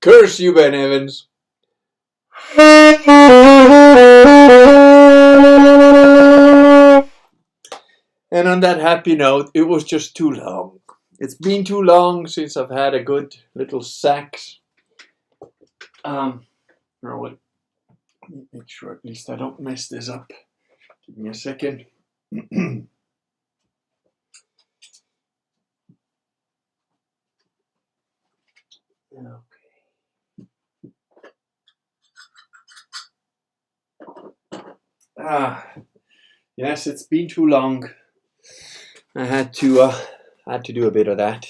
Curse you, Ben Evans. And on that happy note, it was just too long. It's been too long since I've had a good little sax. Make sure at least I don't mess this up. Give me a second. Yes, it's been too long. I had to do a bit of that.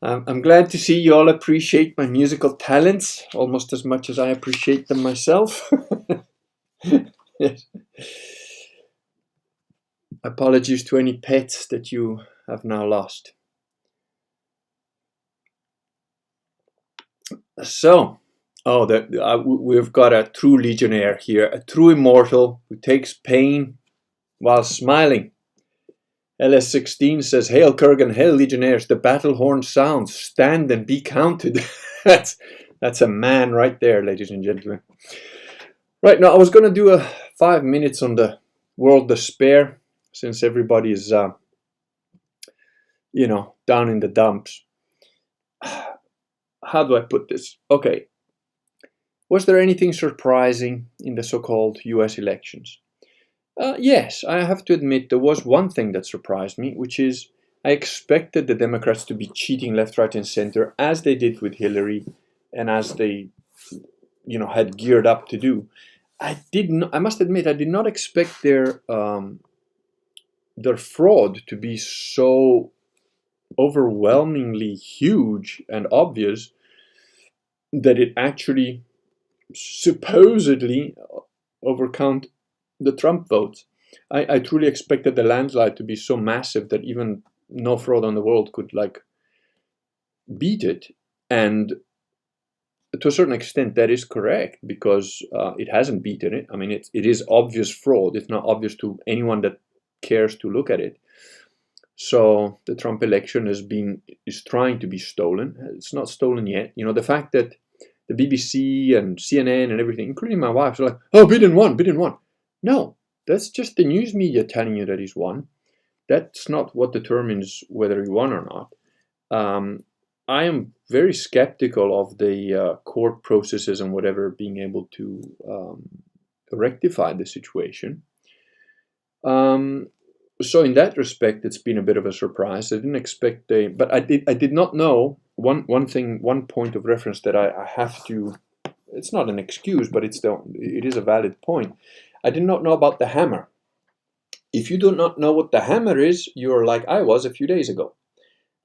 I'm glad to see you all appreciate my musical talents almost as much as I appreciate them myself. Yes. Apologies to any pets that you have now lost. So, we've got a true legionnaire here, a true immortal who takes pain while smiling. LS16 says, "Hail Kurgan, hail legionnaires, the battle horn sounds, stand and be counted." That's a man right there, ladies and gentlemen. Right, now I was going to do 5 minutes on the world despair, since everybody is, down in the dumps. How do I put this? Okay. Was there anything surprising in the so-called US elections? Yes, I have to admit there was one thing that surprised me, which is I expected the Democrats to be cheating left, right, and center, as they did with Hillary, and as they, had geared up to do. I must admit, I did not expect their fraud to be so overwhelmingly huge and obvious that it actually supposedly overcount the Trump votes. I truly expected the landslide to be so massive that even no fraud on the world could beat it. And to a certain extent that is correct, because it hasn't beaten it. I mean, it is obvious fraud. It's not obvious to anyone that cares to look at it. So the Trump election is trying to be stolen. It's not stolen yet. The fact that the BBC and CNN and everything, including my wife, are like, "Oh, Biden won." No, that's just the news media telling you that he's won. That's not what determines whether he won or not. I am very skeptical of the court processes and whatever being able to rectify the situation. So in that respect, it's been a bit of a surprise. I didn't expect but I did not know one point of reference that I have to. It's not an excuse, but it is a valid point. I did not know about the hammer. If you do not know what the hammer is, you're like I was a few days ago.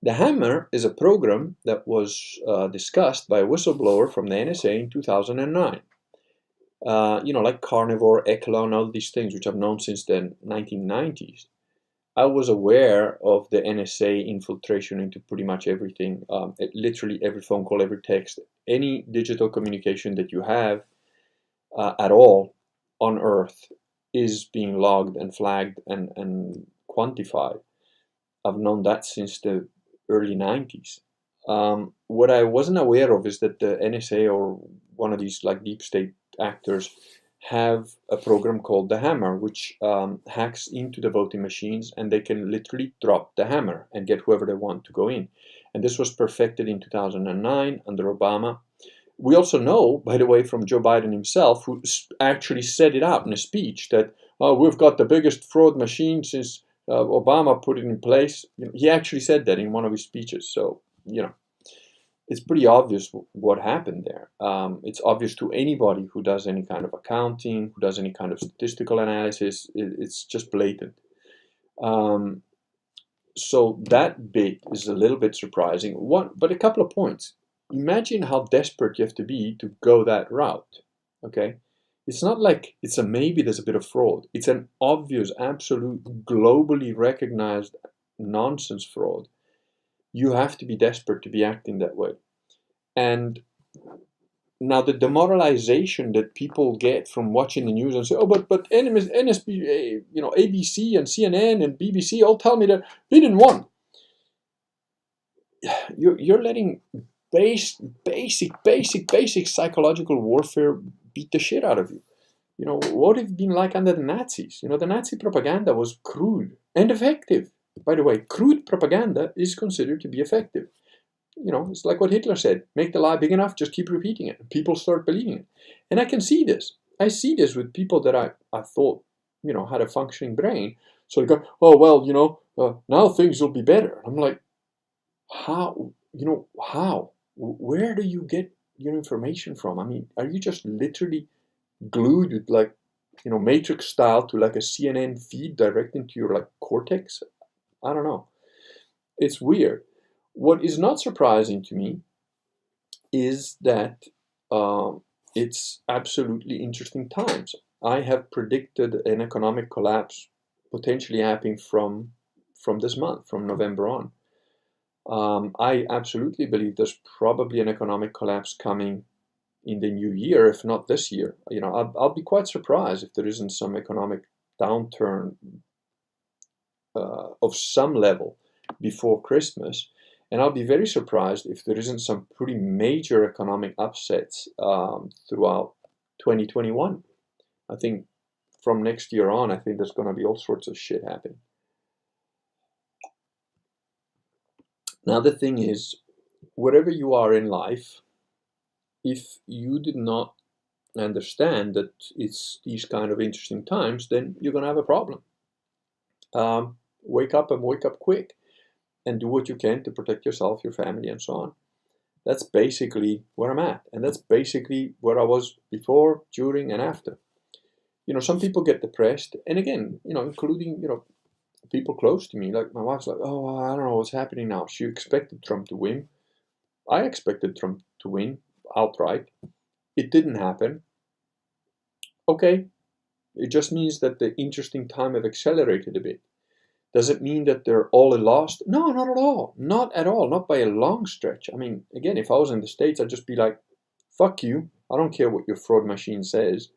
The hammer is a program that was discussed by a whistleblower from the NSA in 2009. Like Carnivore, Echelon, all these things, which I've known since the 1990s. I was aware of the NSA infiltration into pretty much everything, literally every phone call, every text, any digital communication that you have at all on Earth is being logged and flagged and quantified. I've known that since the early 90s. What I wasn't aware of is that the NSA or one of these deep state actors have a program called the Hammer, which hacks into the voting machines, and they can literally drop the hammer and get whoever they want to go in. And this was perfected in 2009 under Obama. We also know, by the way, from Joe Biden himself, who actually said it out in a speech that, oh, we've got the biggest fraud machine since Obama put it in place. You know, he actually said that in one of his speeches. So, you know, it's pretty obvious what happened there. It's obvious to anybody who does any kind of accounting, who does any kind of statistical analysis. It's just blatant. So that bit is a little bit surprising. But a couple of points. Imagine how desperate you have to be to go that route. Okay, it's not like it's a maybe there's a bit of fraud. It's an obvious, absolute, globally recognized nonsense fraud. You have to be desperate to be acting that way. And now the demoralization that people get from watching the news and say, oh, but NSB, you know, ABC and CNN and BBC all tell me that they didn't win. You're letting basic psychological warfare beat the shit out of you. You know, what have been like under the Nazis? You know, the Nazi propaganda was crude and effective. By the way, crude propaganda is considered to be effective. You know, it's like what Hitler said, make the lie big enough, just keep repeating it. People start believing it. And I can see this. I see this with people that I thought, you know, had a functioning brain. So they go, oh, well, you know, now things will be better. I'm like, how? You know, how? Where do you get your information from? I mean, are you just literally glued with, like, you know, Matrix style to like a CNN feed direct into your like cortex? I don't know. It's weird. What is not surprising to me is that it's absolutely interesting times. I have predicted an economic collapse potentially happening from this month, from November on. I absolutely believe there's probably an economic collapse coming in the new year, if not this year. You know, I'll be quite surprised if there isn't some economic downturn of some level before Christmas. And I'll be very surprised if there isn't some pretty major economic upsets throughout 2021. I think from next year on, I think there's going to be all sorts of shit happening. Now, the thing is, wherever you are in life, if you did not understand that it's these kind of interesting times, then you're going to have a problem. Wake up and wake up quick and do what you can to protect yourself, your family, and so on. That's basically where I'm at. And that's basically where I was before, during, and after. You know, some people get depressed. And again, you know, including, you know, people close to me. Like my wife's like, oh, I don't know what's happening now. She expected Trump to win. I expected Trump to win outright. It didn't happen. Okay. It just means that the interesting time have accelerated a bit. Does it mean that they're all lost? No, not at all. Not at all. Not by a long stretch. I mean, again, if I was in the States, I'd just be like, fuck you. I don't care what your fraud machine says.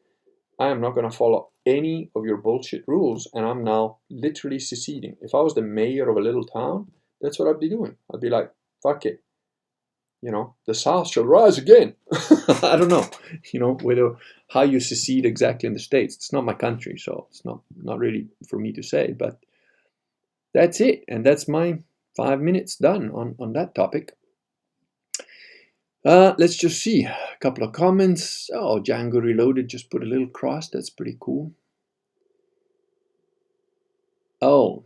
I am not going to follow any of your bullshit rules, and I'm now literally seceding. If I was the mayor of a little town, that's what I'd be doing. I'd be like, fuck it. You know, the South shall rise again. I don't know, you know, whether how you secede exactly in the States. It's not my country, so it's not really for me to say, but that's it. And that's my 5 minutes done on that topic. Let's just see. A couple of comments. Oh, Django Reloaded just put a little cross. That's pretty cool. Oh,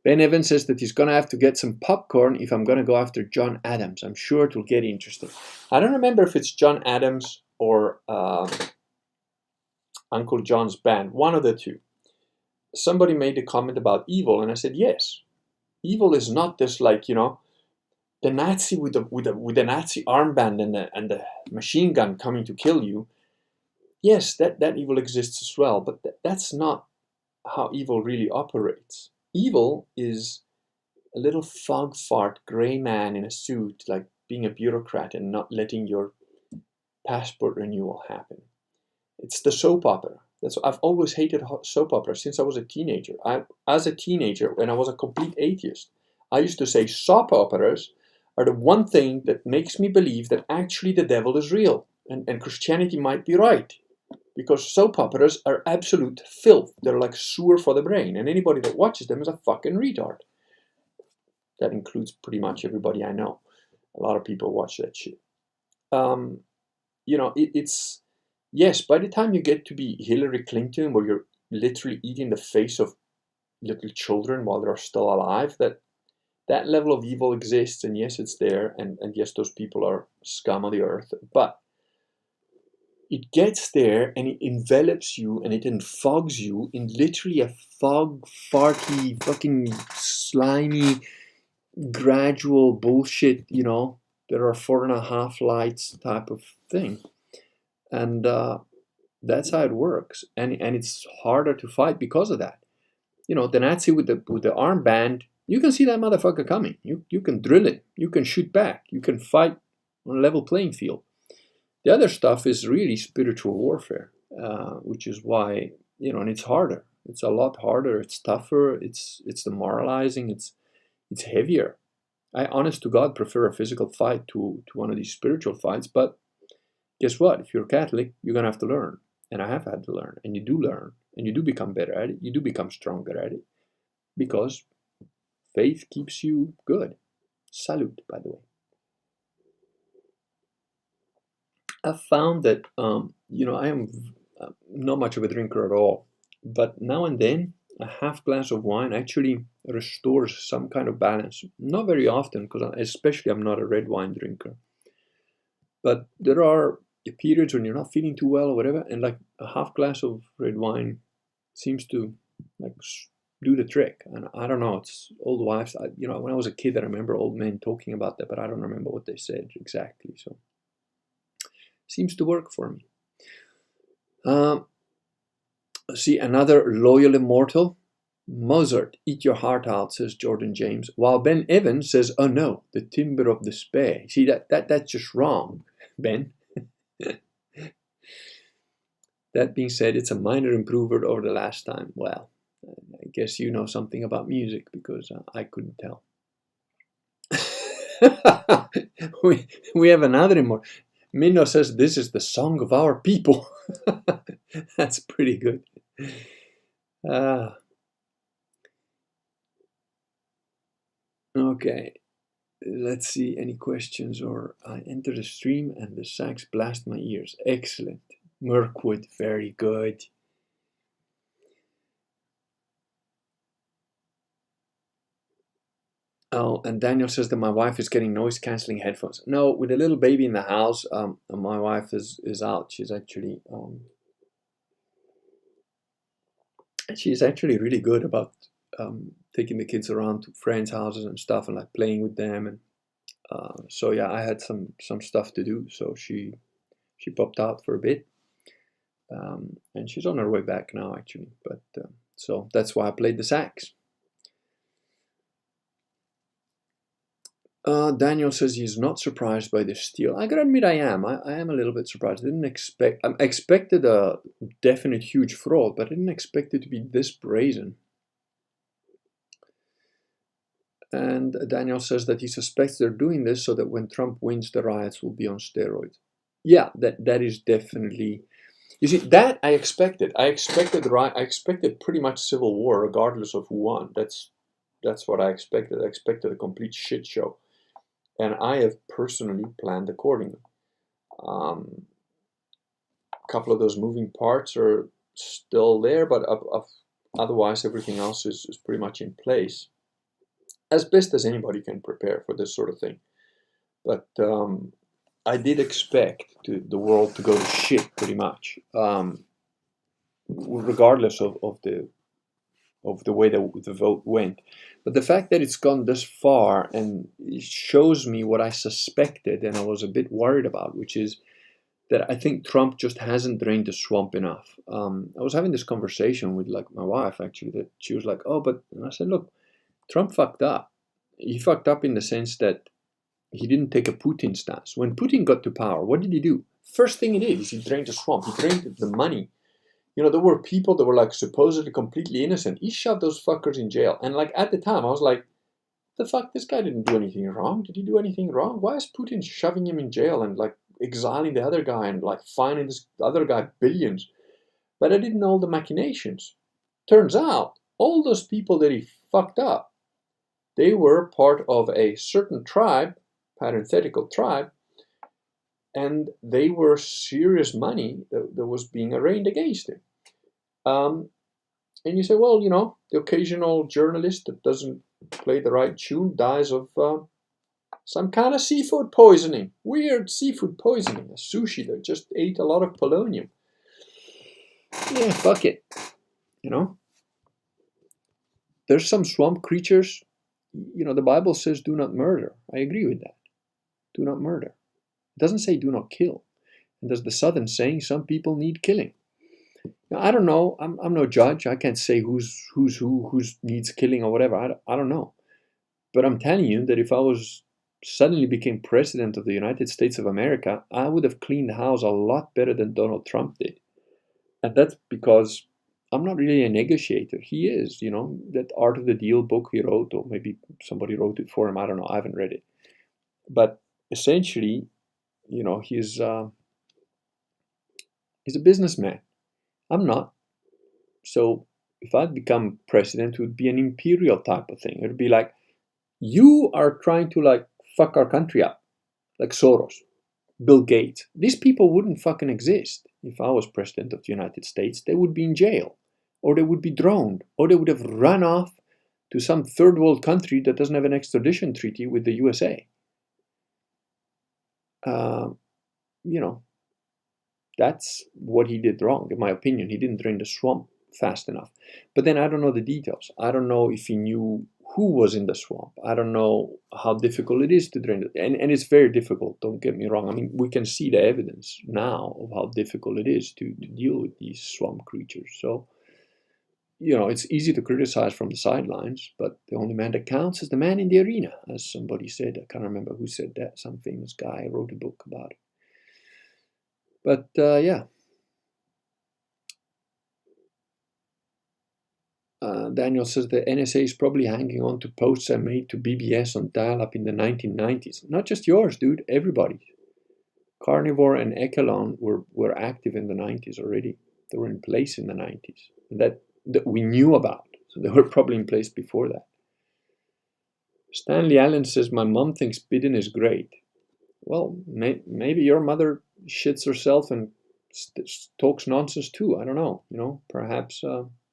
Ben Evans says that he's going to have to get some popcorn if I'm going to go after John Adams. I'm sure it will get interesting. I don't remember if it's John Adams or Uncle John's band. One of the two. Somebody made a comment about evil, and I said, yes. Evil is not this, like, you know, the Nazi with the Nazi armband and the machine gun coming to kill you. Yes, that evil exists as well, but that's not how evil really operates. Evil is a little fog fart gray man in a suit, like being a bureaucrat and not letting your passport renewal happen. It's the soap opera. I've always hated soap operas since I was a teenager. As a teenager, when I was a complete atheist, I used to say soap operas are the one thing that makes me believe that actually the devil is real and Christianity might be right. because soap operas are absolute filth. They're like sewer for the brain, and anybody that watches them is a fucking retard. That includes pretty much everybody I know. A lot of people watch that shit. It's yes. By the time you get to be Hillary Clinton, where you're literally eating the face of little children while they're still alive, that level of evil exists, and yes, it's there, and yes, those people are scum of the earth, but it gets there and it envelops you and it enfogs you in literally a fog, farty, fucking slimy, gradual bullshit, there are 4.5 lights type of thing. And that's how it works. And it's harder to fight because of that. The Nazi with the armband, you can see that motherfucker coming. You can drill it. You can shoot back. You can fight on a level playing field. The other stuff is really spiritual warfare, which is why, and it's harder. It's a lot harder. It's tougher. It's demoralizing. It's heavier. I, honest to God, prefer a physical fight to one of these spiritual fights. But guess what? If you're Catholic, you're going to have to learn. And I have had to learn. And you do learn. And you do become better at it. You do become stronger at it. Because faith keeps you good. Salute, by the way. I've found that, I am not much of a drinker at all. But now and then, a half glass of wine actually restores some kind of balance. Not very often, because especially I'm not a red wine drinker. But there are periods when you're not feeling too well or whatever, and like a half glass of red wine seems to like do the trick. And I don't know, it's old wives. When I was a kid, I remember old men talking about that, but I don't remember what they said exactly. So seems to work for me. See, another loyal immortal. Mozart, eat your heart out, says Jordan James. While Ben Evans says, oh no, the timber of despair. See, that's just wrong, Ben. That being said, it's a minor improvement over the last time. Well, I guess you know something about music, because I couldn't tell. we have another immortal. Minno says, this is the song of our people. That's pretty good. Okay, let's see, any questions? Or I enter the stream and the sax blast my ears. Excellent. Mirkwood, very good. Oh, and Daniel says that my wife is getting noise-canceling headphones. No, with a little baby in the house, my wife is out. She's actually really good about taking the kids around to friends' houses and stuff, and like playing with them. And so yeah, I had some stuff to do, so she popped out for a bit, and she's on her way back now actually. But so that's why I played the sax. Daniel says he's not surprised by the steal. I gotta admit, I am. I am a little bit surprised. I expected a definite huge fraud, but I didn't expect it to be this brazen. And Daniel says that he suspects they're doing this so that when Trump wins, the riots will be on steroids. Yeah, that is definitely. You see, that I expected. I expected pretty much civil war, regardless of who won. That's what I expected. I expected a complete shit show. And I have personally planned accordingly. A couple of those moving parts are still there, but otherwise everything else is pretty much in place. As best as anybody can prepare for this sort of thing. But I did expect the world to go to shit pretty much, regardless of the way the vote went. But the fact that it's gone this far, and it shows me what I suspected and I was a bit worried about, which is that I think Trump just hasn't drained the swamp enough. I was having this conversation with like my wife actually, that she was like, oh, but, and I said, look, Trump fucked up. He fucked up in the sense that he didn't take a Putin stance. When Putin got to power, what did he do? First thing he did is he drained the swamp. He drained the money. There were people that were like supposedly completely innocent. He shoved those fuckers in jail. And like at the time, I was like, the fuck, this guy didn't do anything wrong. Did he do anything wrong? Why is Putin shoving him in jail and like exiling the other guy and like fining this other guy billions? but I didn't know all the machinations. Turns out, all those people that he fucked up, they were part of a certain tribe, parenthetical tribe, and they were serious money that was being arraigned against him. And you say, well, the occasional journalist that doesn't play the right tune dies of some kind of seafood poisoning. Weird seafood poisoning. A sushi that just ate a lot of polonium. Yeah, fuck it. There's some swamp creatures. The Bible says do not murder. I agree with that. Do not murder. It doesn't say do not kill. And there's the southern saying, some people need killing. Now, I don't know. I'm no judge. I can't say who needs killing or whatever. I don't know. But I'm telling you that if I suddenly became president of the United States of America, I would have cleaned the house a lot better than Donald Trump did. And that's because I'm not really a negotiator. He is, that Art of the Deal book he wrote, or maybe somebody wrote it for him. I don't know. I haven't read it. But essentially, he's a businessman. I'm not. So if I'd become president, it would be an imperial type of thing. It would be like, you are trying to fuck our country up, like Soros, Bill Gates. These people wouldn't fucking exist if I was president of the United States. They would be in jail, or they would be droned, or they would have run off to some third world country that doesn't have an extradition treaty with the USA. That's what he did wrong, in my opinion. He didn't drain the swamp fast enough. But then I don't know the details. I don't know if he knew who was in the swamp. I don't know how difficult it is to drain it. And it's very difficult, don't get me wrong. I mean, we can see the evidence now of how difficult it is to deal with these swamp creatures. So, it's easy to criticize from the sidelines, but the only man that counts is the man in the arena, as somebody said. I can't remember who said that. Some famous guy wrote a book about it. But, yeah. Daniel says the NSA is probably hanging on to posts I made to BBS on dial-up in the 1990s. Not just yours, dude. Everybody. Carnivore and Echelon were active in the 90s already. They were in place in the 90s. That we knew about. So they were probably in place before that. Stanley Allen says, my mom thinks Biden is great. Well, maybe your mother shits herself and talks nonsense too. I don't know. Perhaps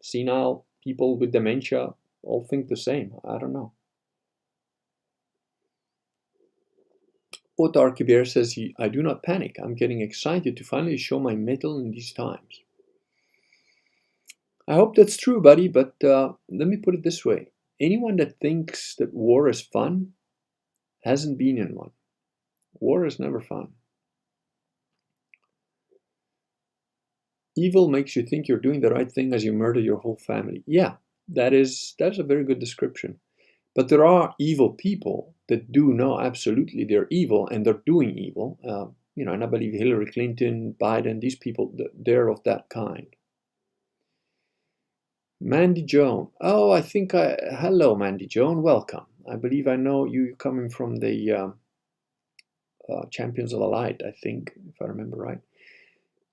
senile people with dementia all think the same. I don't know. Otto Archivier says, I do not panic. I'm getting excited to finally show my mettle in these times. I hope that's true, buddy, but let me put it this way. Anyone that thinks that war is fun hasn't been in one. War is never fun. Evil makes you think you're doing the right thing as you murder your whole family. Yeah, that's a very good description. But there are evil people that do know absolutely they're evil and they're doing evil. And I believe Hillary Clinton, Biden, these people, they're of that kind. Mandy Joan. Oh, hello, Mandy Joan. Welcome. I believe I know you coming from the Champions of the Light, I think, if I remember right.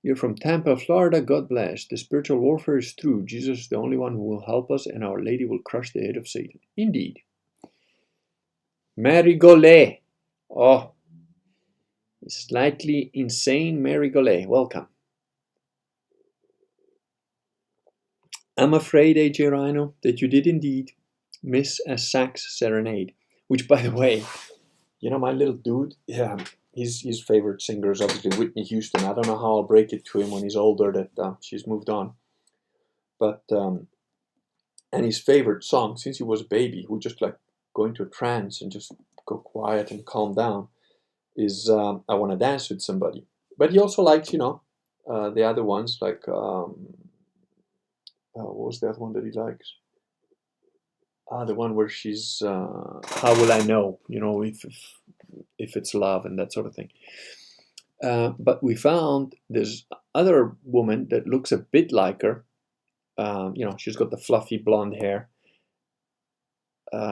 You're from Tampa, Florida. God bless. The spiritual warfare is true. Jesus is the only one who will help us, and Our Lady will crush the head of Satan. Indeed. Mary Gollet. Oh, slightly insane Mary Gollet. Welcome. I'm afraid, AJ Rhino, that you did indeed miss a sax serenade. Which, by the way, my little dude, yeah, his favorite singer is obviously Whitney Houston. I don't know how I'll break it to him when he's older that she's moved on. But, and his favorite song, since he was a baby, who just go into a trance and just go quiet and calm down, is I Want to Dance with Somebody. But he also likes, the other ones, what was the other one that he likes? The one where she's, How Will I Know, if it's love and that sort of thing. But we found this other woman that looks a bit like her. She's got the fluffy blonde hair.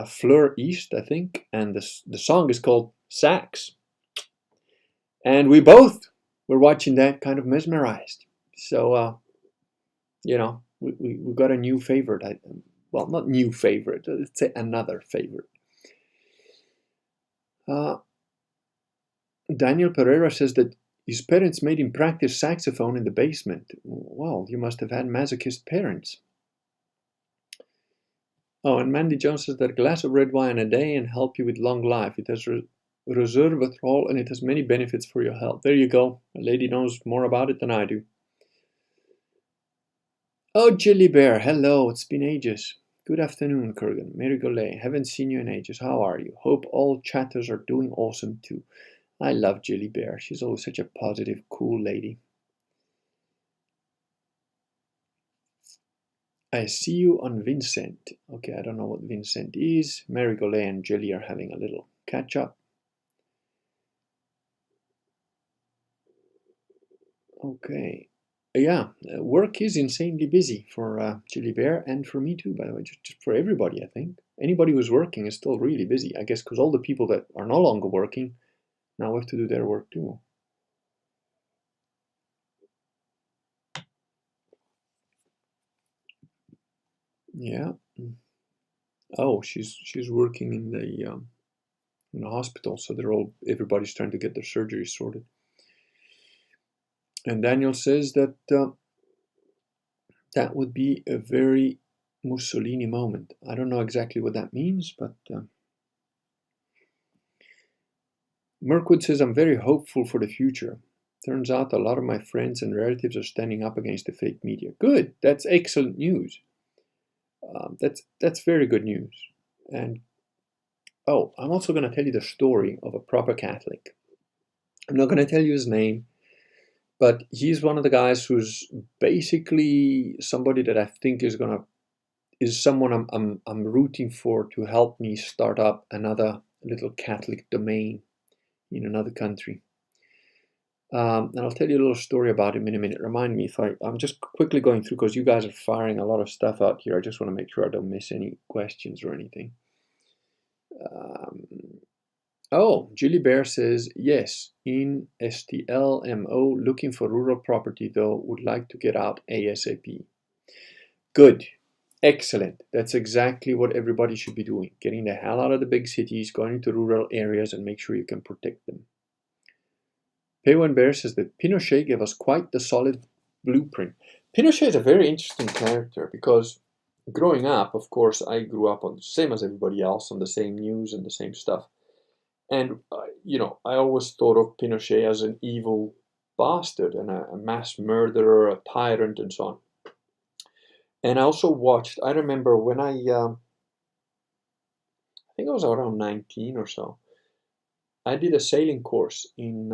Fleur East, I think. And the song is called Sax. And we both were watching that kind of mesmerized. So you know, we got a new favorite. Well, not new favorite. Let's say another favorite. Daniel Pereira says that his parents made him practice saxophone in the basement. Well, you must have had masochist parents. Oh, and Mandy Jones says that a glass of red wine a day and help you with long life. It has resveratrol and it has many benefits for your health. There you go. A lady knows more about it than I do. Oh, Jilly Bear, hello. It's been ages. Good afternoon, Kurgan. Mary Golay, haven't seen you in ages. How are you? Hope all chatters are doing awesome too. I love Jilly Bear. She's always such a positive, cool lady. I see you on Vincent. Okay, I don't know what Vincent is. Mary Golay and Jilly are having a little catch up. Okay. Yeah, work is insanely busy for Jilly Bear and for me too, by the way, just for everybody, I think. Anybody who's working is still really busy, I guess, because all the people that are no longer working now have to do their work too. Yeah. Oh, she's working in the hospital, so everybody's trying to get their surgery sorted. And Daniel says that that would be a very Mussolini moment. I don't know exactly what that means, but Mirkwood says, I'm very hopeful for the future. Turns out a lot of my friends and relatives are standing up against the fake media. Good. That's excellent news. That's very good news. And oh, I'm also going to tell you the story of a proper Catholic. I'm not going to tell you his name, but he's one of the guys who's basically somebody that I think is someone I'm rooting for to help me start up another little Catholic domain in another country. And I'll tell you a little story about him in a minute. Remind me if I'm just quickly going through because you guys are firing a lot of stuff out here. I just want to make sure I don't miss any questions or anything. Oh, Julie Bear says, yes, in STLMO, looking for rural property though, would like to get out ASAP. Good. Excellent. That's exactly what everybody should be doing. Getting the hell out of the big cities, going into rural areas and make sure you can protect them. Paywan Bear says that Pinochet gave us quite the solid blueprint. Pinochet is a very interesting character because growing up, of course, I grew up on the same as everybody else, on the same news and the same stuff. And, I always thought of Pinochet as an evil bastard and a mass murderer, a tyrant, and so on. And I also watched, I remember when I think I was around 19 or so, I did a sailing course in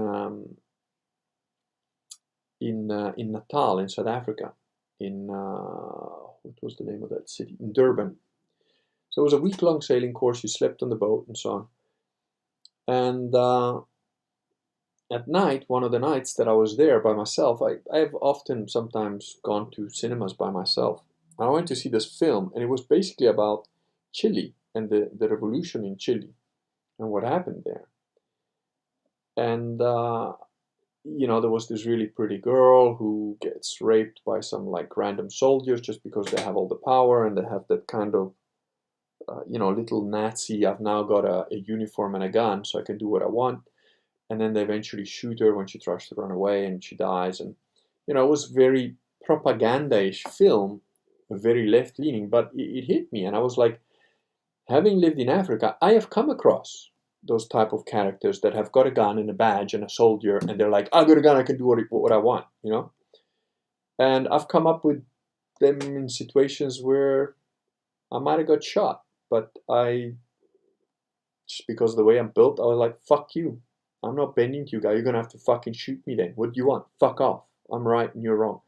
Natal, in South Africa, what was the name of that city? In Durban. So it was a week-long sailing course. You slept on the boat and so on. And at night, one of the nights that I was there by myself, I've often sometimes gone to cinemas by myself. I went to see this film, and it was basically about Chile and the revolution in Chile and what happened there. And there was this really pretty girl who gets raped by some like random soldiers just because they have all the power and they have that kind of little Nazi, I've now got a uniform and a gun so I can do what I want. And then they eventually shoot her when she tries to run away and she dies. And it was very propaganda-ish film, very left-leaning, but it hit me. And I was like, having lived in Africa, I have come across those type of characters that have got a gun and a badge and a soldier, and they're like, I got a gun, I can do what I want, And I've come up with them in situations where I might have got shot, but just because of the way I'm built, I was like, fuck you. I'm not bending to you, guy. You're going to have to fucking shoot me then. What do you want? Fuck off. I'm right and you're wrong.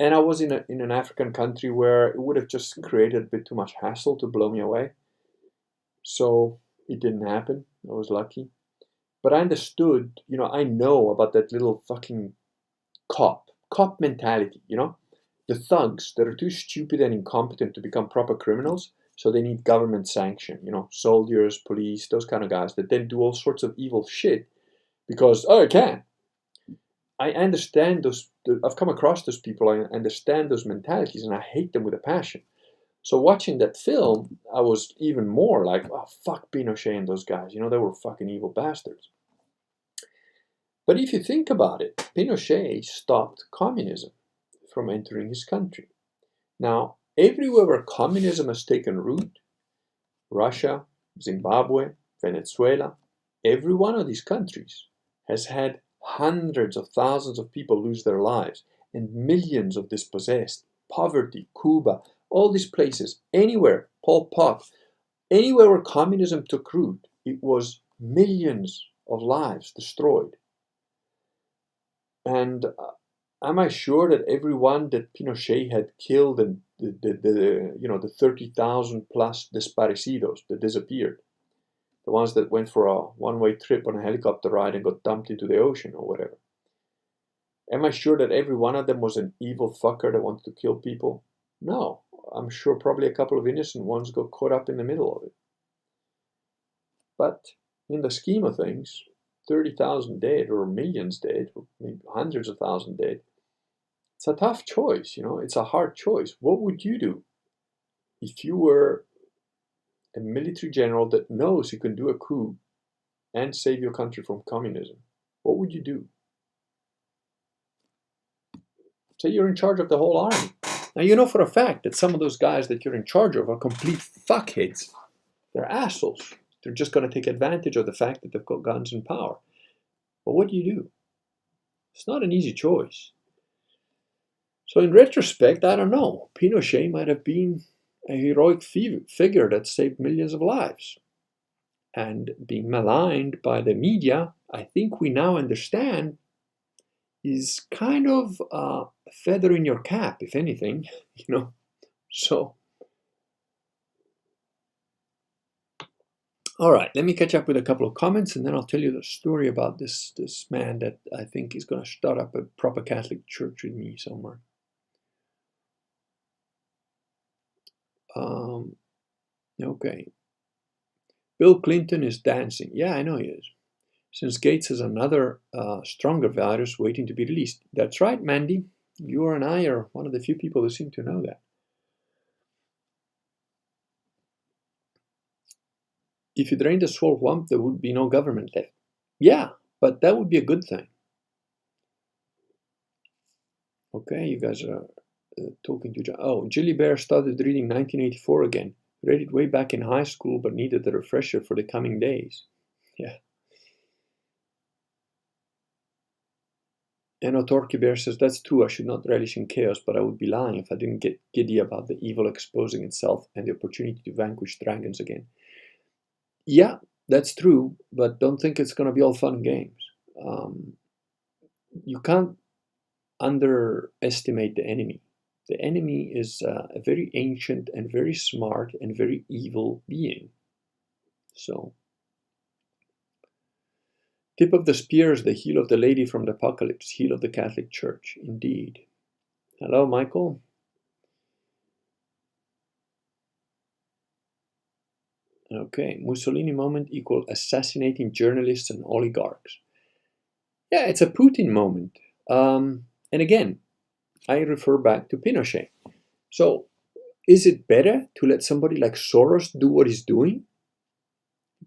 And I was in an African country where it would have just created a bit too much hassle to blow me away. So it didn't happen. I was lucky. But I understood, I know about that little fucking cop mentality, The thugs that are too stupid and incompetent to become proper criminals, so they need government sanction, soldiers, police, those kind of guys that then do all sorts of evil shit because, I can. I understand those. I've come across those people. I understand those mentalities, and I hate them with a passion. So watching that film, I was even more like, oh, fuck Pinochet and those guys. You know, they were fucking evil bastards. But if you think about it, Pinochet stopped communism from entering his country. Now, everywhere where communism has taken root, Russia, Zimbabwe, Venezuela, every one of these countries has had hundreds of thousands of people lose their lives and millions of dispossessed, poverty, Cuba, all these places, anywhere, Pol Pot, anywhere where communism took root, it was millions of lives destroyed. And am I sure that everyone that Pinochet had killed and the 30,000 plus desaparecidos that disappeared, the ones that went for a one-way trip on a helicopter ride and got dumped into the ocean or whatever, am I sure that every one of them was an evil fucker that wanted to kill people? No, I'm sure probably a couple of innocent ones got caught up in the middle of it. But in the scheme of things, 30,000 dead or millions dead or maybe hundreds of thousands dead, it's a tough choice, it's a hard choice. What would you do if you were a military general that knows you can do a coup and save your country from communism? What would you do? Say you're in charge of the whole army. Now you know for a fact that some of those guys that you're in charge of are complete fuckheads. They're assholes. They're just going to take advantage of the fact that they've got guns and power. But what do you do? It's not an easy choice. So in retrospect, I don't know. Pinochet might have been a heroic figure that saved millions of lives. And being maligned by the media, I think we now understand, is kind of a feather in your cap, if anything, So, all right, let me catch up with a couple of comments, and then I'll tell you the story about this man that I think is going to start up a proper Catholic church with me somewhere. Okay. Bill Clinton is dancing. Yeah, I know he is. Since Gates has another stronger virus waiting to be released. That's right, Mandy. You and I are one of the few people who seem to know that. If you drain the swamp, there would be no government left. Yeah, but that would be a good thing. Okay, you guys are talking to John. Oh, Jilly Bear started reading 1984 again. Read it way back in high school, but needed a refresher for the coming days. Yeah. And Otorki Bear says, that's true, I should not relish in chaos, but I would be lying if I didn't get giddy about the evil exposing itself and the opportunity to vanquish dragons again. Yeah, that's true, but don't think it's going to be all fun and games. You can't underestimate the enemy. The enemy is a very ancient and very smart and very evil being. So, tip of the spear is the heel of the lady from the apocalypse, heel of the Catholic Church. Indeed. Hello, Michael. Okay, Mussolini moment equal assassinating journalists and oligarchs. Yeah, it's a Putin moment. And again, I refer back to Pinochet. So, is it better to let somebody like Soros do what he's doing?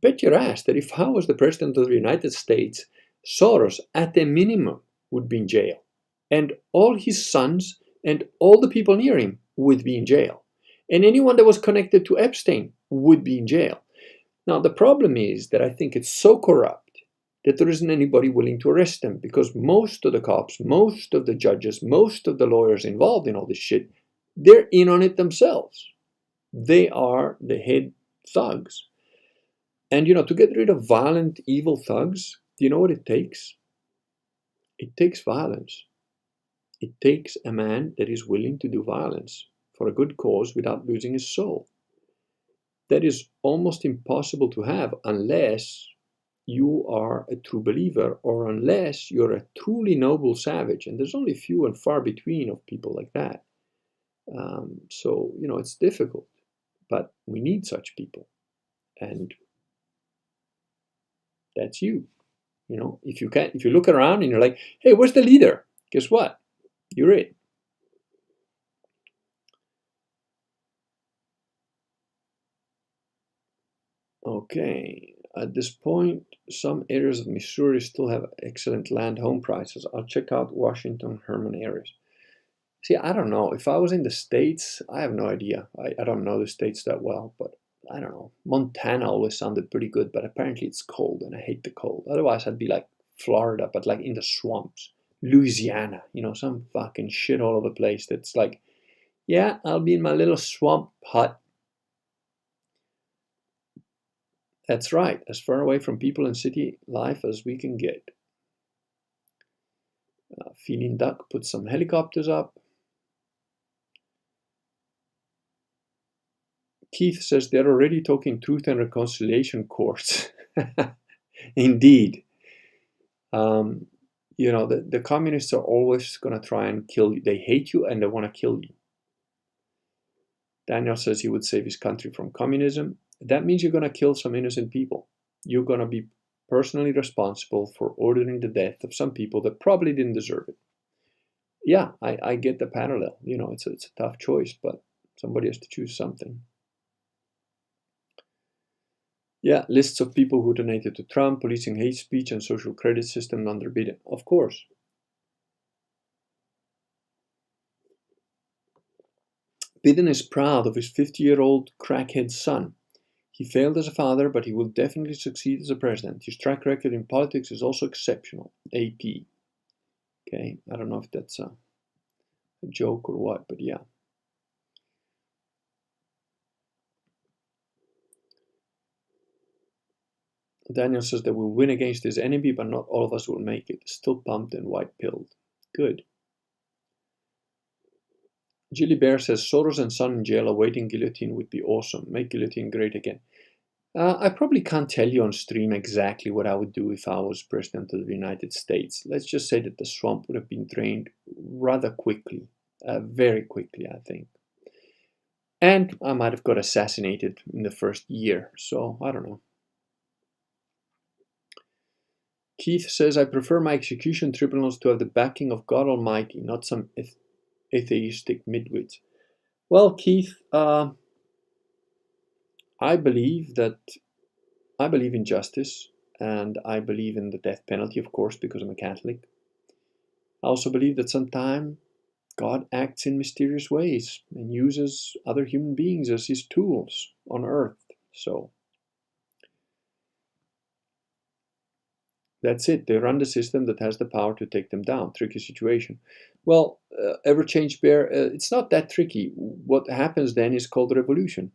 Bet your ass that if I was the president of the United States, Soros, at a minimum, would be in jail. And all his sons and all the people near him would be in jail. And anyone that was connected to Epstein would be in jail. Now, the problem is that I think it's so corrupt that there isn't anybody willing to arrest them, because most of the cops, most of the judges, most of the lawyers involved in all this shit, they're in on it themselves. They are the head thugs. And, to get rid of violent, evil thugs, do you know what it takes? It takes violence. It takes a man that is willing to do violence for a good cause without losing his soul. That is almost impossible to have unless you are a true believer, or unless you're a truly noble savage. And there's only few and far between of people like that. So, it's difficult, but we need such people. And that's you. You know, if you look around and you're like, hey, where's the leader? Guess what? You're it. Okay. At this point, some areas of Missouri still have excellent land home prices. I'll check out Washington, Herman areas. See, I don't know. If I was in the States, I have no idea. I don't know the States that well, but I don't know. Montana always sounded pretty good, but apparently it's cold and I hate the cold. Otherwise, I'd be like Florida, but like in the swamps. Louisiana, you know, some fucking shit all over the place that's like, yeah, I'll be in my little swamp hut. That's right, as far away from people and city life as we can get. Feeling Duck put some helicopters up. Keith says they're already talking truth and reconciliation courts. Indeed. You know, the communists are always going to try and kill you. They hate you and they want to kill you. Daniel says he would save his country from communism. That means you're going to kill some innocent people. You're going to be personally responsible for ordering the death of some people that probably didn't deserve it. Yeah, I get the parallel. You know, it's a tough choice, but somebody has to choose something. Yeah, lists of people who donated to Trump, policing hate speech and social credit system under Biden. Of course. Biden is proud of his 50-year-old crackhead son. He failed as a father, but he will definitely succeed as a president. His track record in politics is also exceptional. AP. Okay, I don't know if that's a joke or what, but yeah. Daniel says that we'll win against his enemy, but not all of us will make it. Still pumped and white-pilled. Good. Jilly Bear says Soros and son in jail awaiting guillotine would be awesome. Make guillotine great again. I probably can't tell you on stream exactly what I would do if I was president of the United States. Let's just say that the swamp would have been drained rather quickly. Very quickly, I think. And I might have got assassinated in the first year, so I don't know. Keith says, I prefer my execution tribunals to have the backing of God Almighty, not some atheistic midwits. Well, Keith, I believe in justice, and I believe in the death penalty, of course, because I'm a Catholic. I also believe that sometimes God acts in mysterious ways and uses other human beings as his tools on earth. So that's it. They run the system that has the power to take them down. Tricky situation. Well, Ever Change Bear, it's not that tricky. What happens then is called revolution.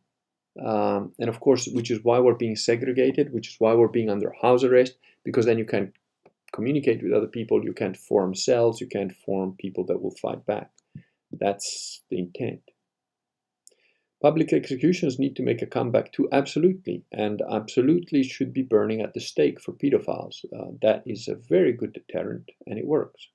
And of course, which is why we're being segregated, which is why we're being under house arrest, because then you can't communicate with other people, you can't form cells, you can't form people that will fight back. That's the intent. Public executions need to make a comeback too, absolutely, and absolutely should be burning at the stake for pedophiles. That is a very good deterrent, and it works.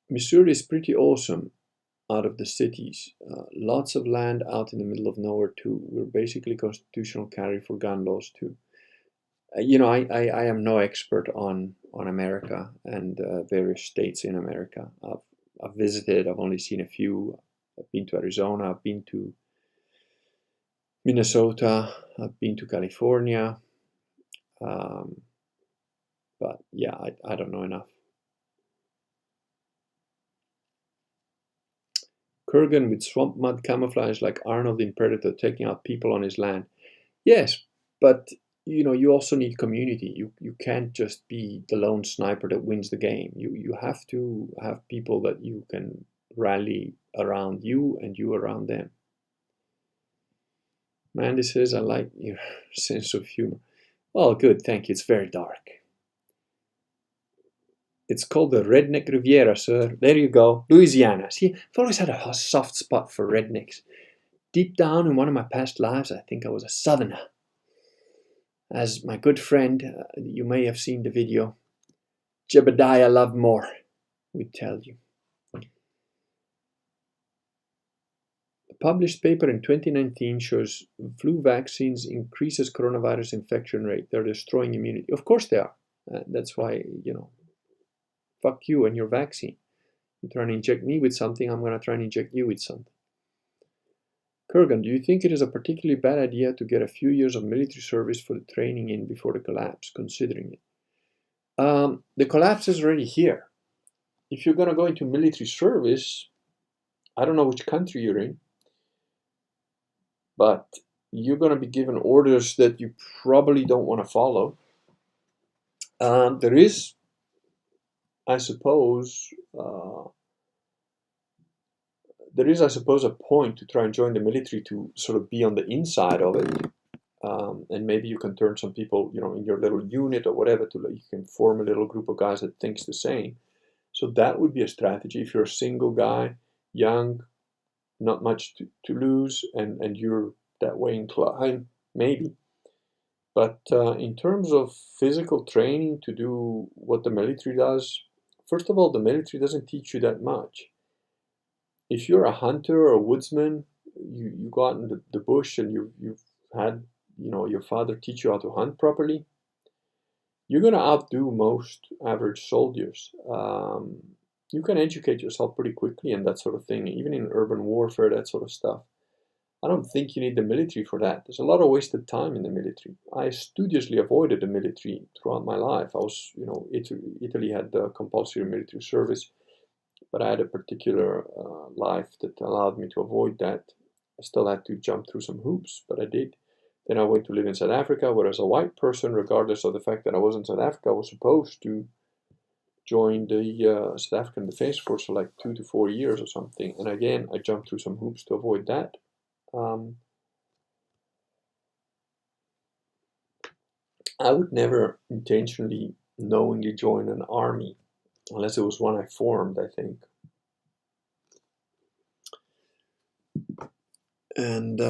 Missouri is pretty awesome out of the cities. Lots of land out in the middle of nowhere too. We're basically constitutional carry for gun laws too. You know, I am no expert on America and various states in America. I've visited. I've only seen a few. I've been to Arizona. I've been to Minnesota. I've been to California. But yeah, I don't know enough. Kurgan with swamp mud camouflage like Arnold in Predator taking out people on his land. Yes, but you know, you also need community. You can't just be the lone sniper that wins the game. You have to have people that you can rally around you and you around them. Mandy says, I like your sense of humor. Well, good, thank you. It's very dark. It's called the Redneck Riviera, sir. There you go. Louisiana. See, I've always had a soft spot for rednecks. Deep down in one of my past lives, I think I was a southerner. As my good friend, you may have seen the video, Jebediah Lovemore would tell you. published paper in 2019 shows flu vaccines increases coronavirus infection rate. They're destroying immunity. Of course they are. That's why, fuck you and your vaccine. You try and inject me with something, I'm going to try and inject you with something. Kurgan, do you think it is a particularly bad idea to get a few years of military service for the training in before the collapse, considering it? The collapse is already here. If you're going to go into military service, I don't know which country you're in, but you're going to be given orders that you probably don't want to follow. There is, I suppose, a point to try and join the military to sort of be on the inside of it. And maybe you can turn some people, in your little unit or whatever, you can form a little group of guys that thinks the same. So that would be a strategy. If you're a single guy, young, not much to lose, and you're that way inclined, maybe. But in terms of physical training to do what the military does, first of all, the military doesn't teach you that much. If you're a hunter or a woodsman, you go out in the bush and you've had your father teach you how to hunt properly, you're going to outdo most average soldiers. You can educate yourself pretty quickly and that sort of thing, even in urban warfare, that sort of stuff. I don't think you need the military for that. There's a lot of wasted time in the military. I studiously avoided the military throughout my life. I was, Italy had the compulsory military service, but I had a particular life that allowed me to avoid that. I still had to jump through some hoops, but I did. Then I went to live in South Africa, where as a white person, regardless of the fact that I was in South Africa, I was supposed to join the South African Defense Force for like 2 to 4 years or something. And again, I jumped through some hoops to avoid that. I would never intentionally, knowingly join an army, unless it was one I formed, I think. And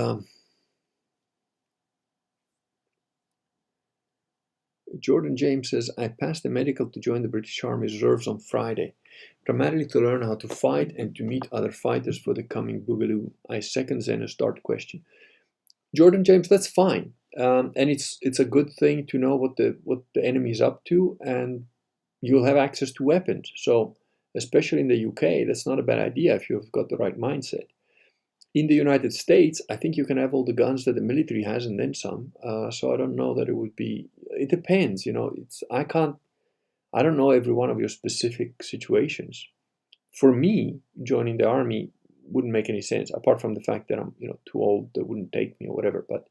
Jordan James says, I passed the medical to join the British Army Reserves on Friday, primarily to learn how to fight and to meet other fighters for the coming Boogaloo. I second Zena's start question. Jordan James, that's fine. And it's a good thing to know what the enemy is up to, and you'll have access to weapons. So especially in the UK, that's not a bad idea if you've got the right mindset. In the United States, I think you can have all the guns that the military has and then some. So I don't know that it would be. It depends, I don't know every one of your specific situations. For me, joining the army wouldn't make any sense, apart from the fact that I'm, too old, they wouldn't take me or whatever. But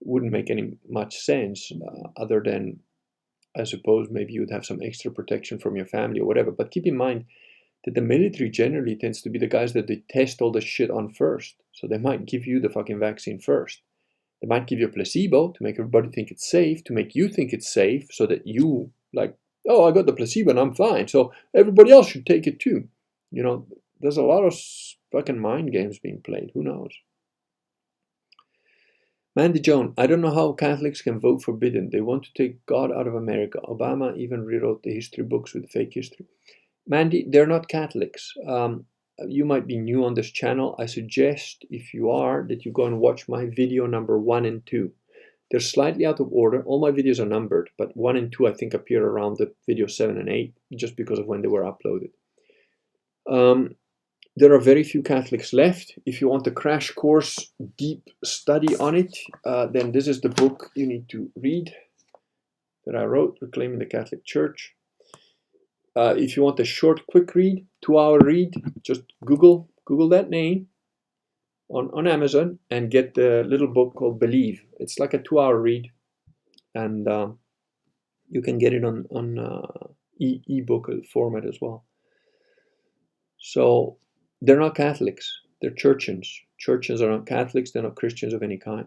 it wouldn't make any much sense, other than, I suppose, maybe you'd have some extra protection from your family or whatever. But keep in mind that the military generally tends to be the guys that they test all the shit on first. So they might give you the fucking vaccine first. They might give you a placebo to make everybody think it's safe, to make you think it's safe, so that you, like, oh, I got the placebo and I'm fine, so everybody else should take it too. There's a lot of fucking mind games being played. Who knows? Mandy Joan, I don't know how Catholics can vote for Biden. They want to take God out of America. Obama even rewrote the history books with fake history. Mandy, they're not Catholics. You might be new on this channel. I suggest, if you are, that you go and watch my video number 1 and 2. They're slightly out of order. All my videos are numbered, but 1 and 2 I think appear around the video 7 and 8, just because of when they were uploaded. There are very few Catholics left. If you want a crash course, deep study on it, then this is the book you need to read that I wrote, Reclaiming the Catholic Church. If you want a short, quick read, 2-hour read, just Google that name on Amazon and get the little book called Believe. It's like a 2-hour read, and you can get it on e-book format as well. So they're not Catholics, they're Churchians. Churchians are not Catholics, they're not Christians of any kind.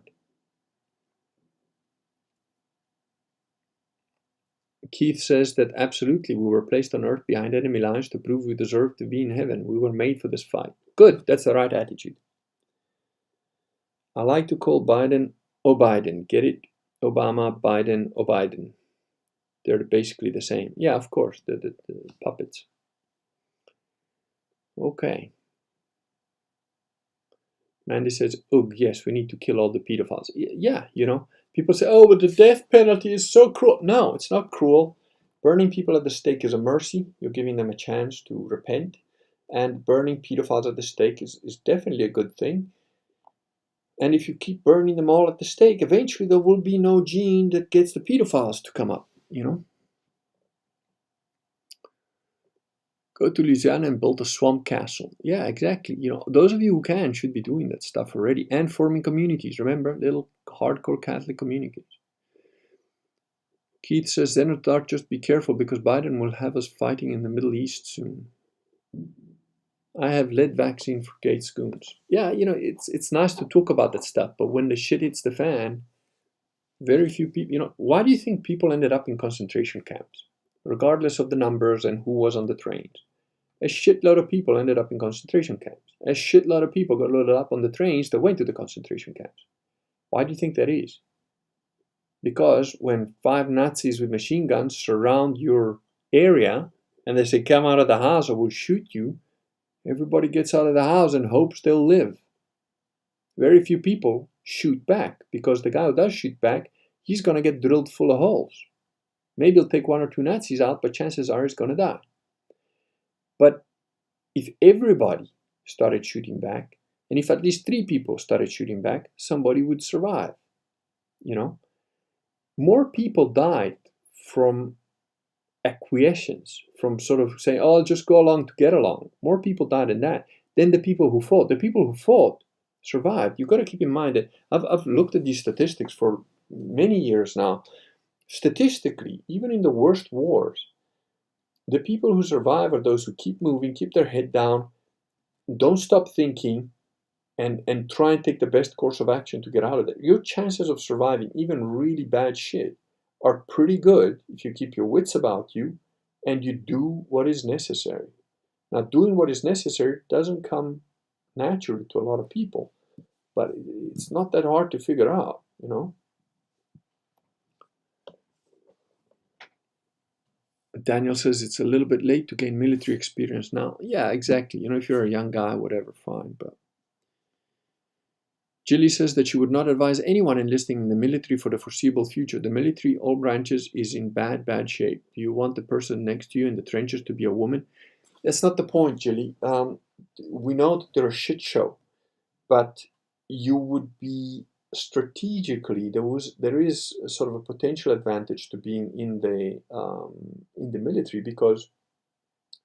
Keith says that absolutely, we were placed on earth behind enemy lines to prove we deserve to be in heaven. We were made for this fight. Good, that's the right attitude. I like to call Biden O'Biden. Get it? Obama, Biden, O'Biden. They're basically the same. Yeah, of course, the puppets. Okay. Randy says, oh, yes, we need to kill all the pedophiles. Yeah, you know, people say, oh, but the death penalty is so cruel. No, it's not cruel. Burning people at the stake is a mercy. You're giving them a chance to repent. And burning pedophiles at the stake is definitely a good thing. And if you keep burning them all at the stake, eventually there will be no gene that gets the pedophiles to come up, you know. Go to Louisiana and build a swamp castle. Yeah, exactly. You know, those of you who can should be doing that stuff already and forming communities. Remember, little hardcore Catholic communities. Keith says, Zenotard, just be careful because Biden will have us fighting in the Middle East soon. I have lead vaccine for Gates goons. Yeah, you know, it's nice to talk about that stuff, but when the shit hits the fan, very few people, you know, why do you think people ended up in concentration camps? Regardless of the numbers and who was on the trains. A shitload of people ended up in concentration camps. A shitload of people got loaded up on the trains that went to the concentration camps. Why do you think that is? Because when 5 Nazis with machine guns surround your area and they say, come out of the house or we'll shoot you, everybody gets out of the house and hopes they'll live. Very few people shoot back because the guy who does shoot back, he's going to get drilled full of holes. Maybe he'll take 1 or 2 Nazis out, but chances are he's going to die. But if everybody started shooting back, and if at least 3 people started shooting back, somebody would survive. You know, more people died from acquiescence, from sort of saying, oh, I'll just go along to get along. More people died in that than the people who fought. The people who fought survived. You've got to keep in mind that I've looked at these statistics for many years now. Statistically, even in the worst wars, the people who survive are those who keep moving, keep their head down, don't stop thinking, and try and take the best course of action to get out of it. Your chances of surviving even really bad shit are pretty good if you keep your wits about you and you do what is necessary. Now, doing what is necessary doesn't come naturally to a lot of people, but it's not that hard to figure out, you know. Daniel says it's a little bit late to gain military experience now. Yeah, exactly. You know, if you're a young guy, whatever, fine. But Jilly says that she would not advise anyone enlisting in the military for the foreseeable future. The military, all branches, is in bad shape. Do you want the person next to you in the trenches to be a woman? That's not the point, Jilly. We know that they're a shit show, but you would be strategically, there is a sort of a potential advantage to being in the military because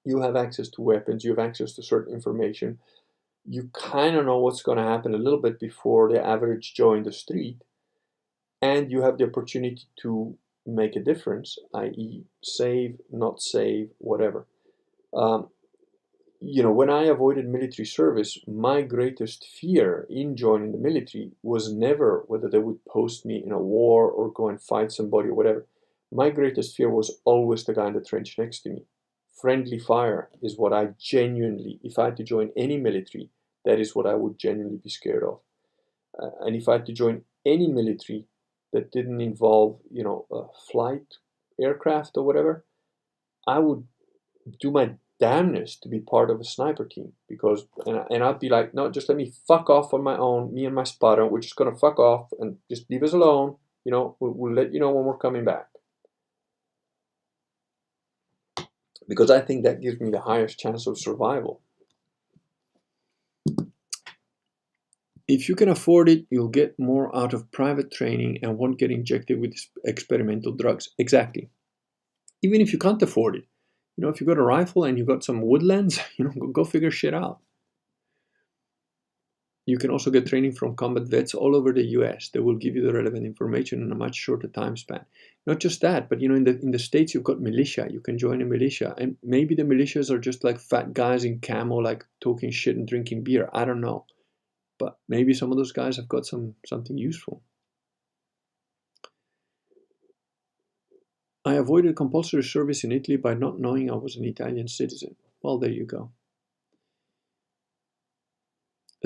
you have access to weapons, you have access to certain information. You kind of know what's going to happen a little bit before the average Joe in the street, and you have the opportunity to make a difference, i.e. save, not save, whatever. You know, when I avoided military service, my greatest fear in joining the military was never whether they would post me in a war or go and fight somebody or whatever. My greatest fear was always the guy in the trench next to me. Friendly fire is what I genuinely, if I had to join any military, that is what I would genuinely be scared of. And if I had to join any military that didn't involve, you know, a flight, aircraft or whatever, I would do my damnedest to be part of a sniper team because, and I'd be like, no, just let me fuck off on my own, me and my spotter, we're just going to fuck off and just leave us alone, you know, we'll let you know when we're coming back. Because I think that gives me the highest chance of survival. If you can afford it, you'll get more out of private training and won't get injected with experimental drugs. Exactly. Even if you can't afford it, you know, if you got a rifle and you got some woodlands, you know, go figure shit out. You can also get training from combat vets all over the US. They will give you the relevant information in a much shorter time span. Not just that, but you know, in the States you've got militia. You can join a militia, and maybe the militias are just like fat guys in camo, like talking shit and drinking beer. I don't know, but maybe some of those guys have got something useful. I avoided compulsory service in Italy by not knowing I was an Italian citizen. Well, there you go.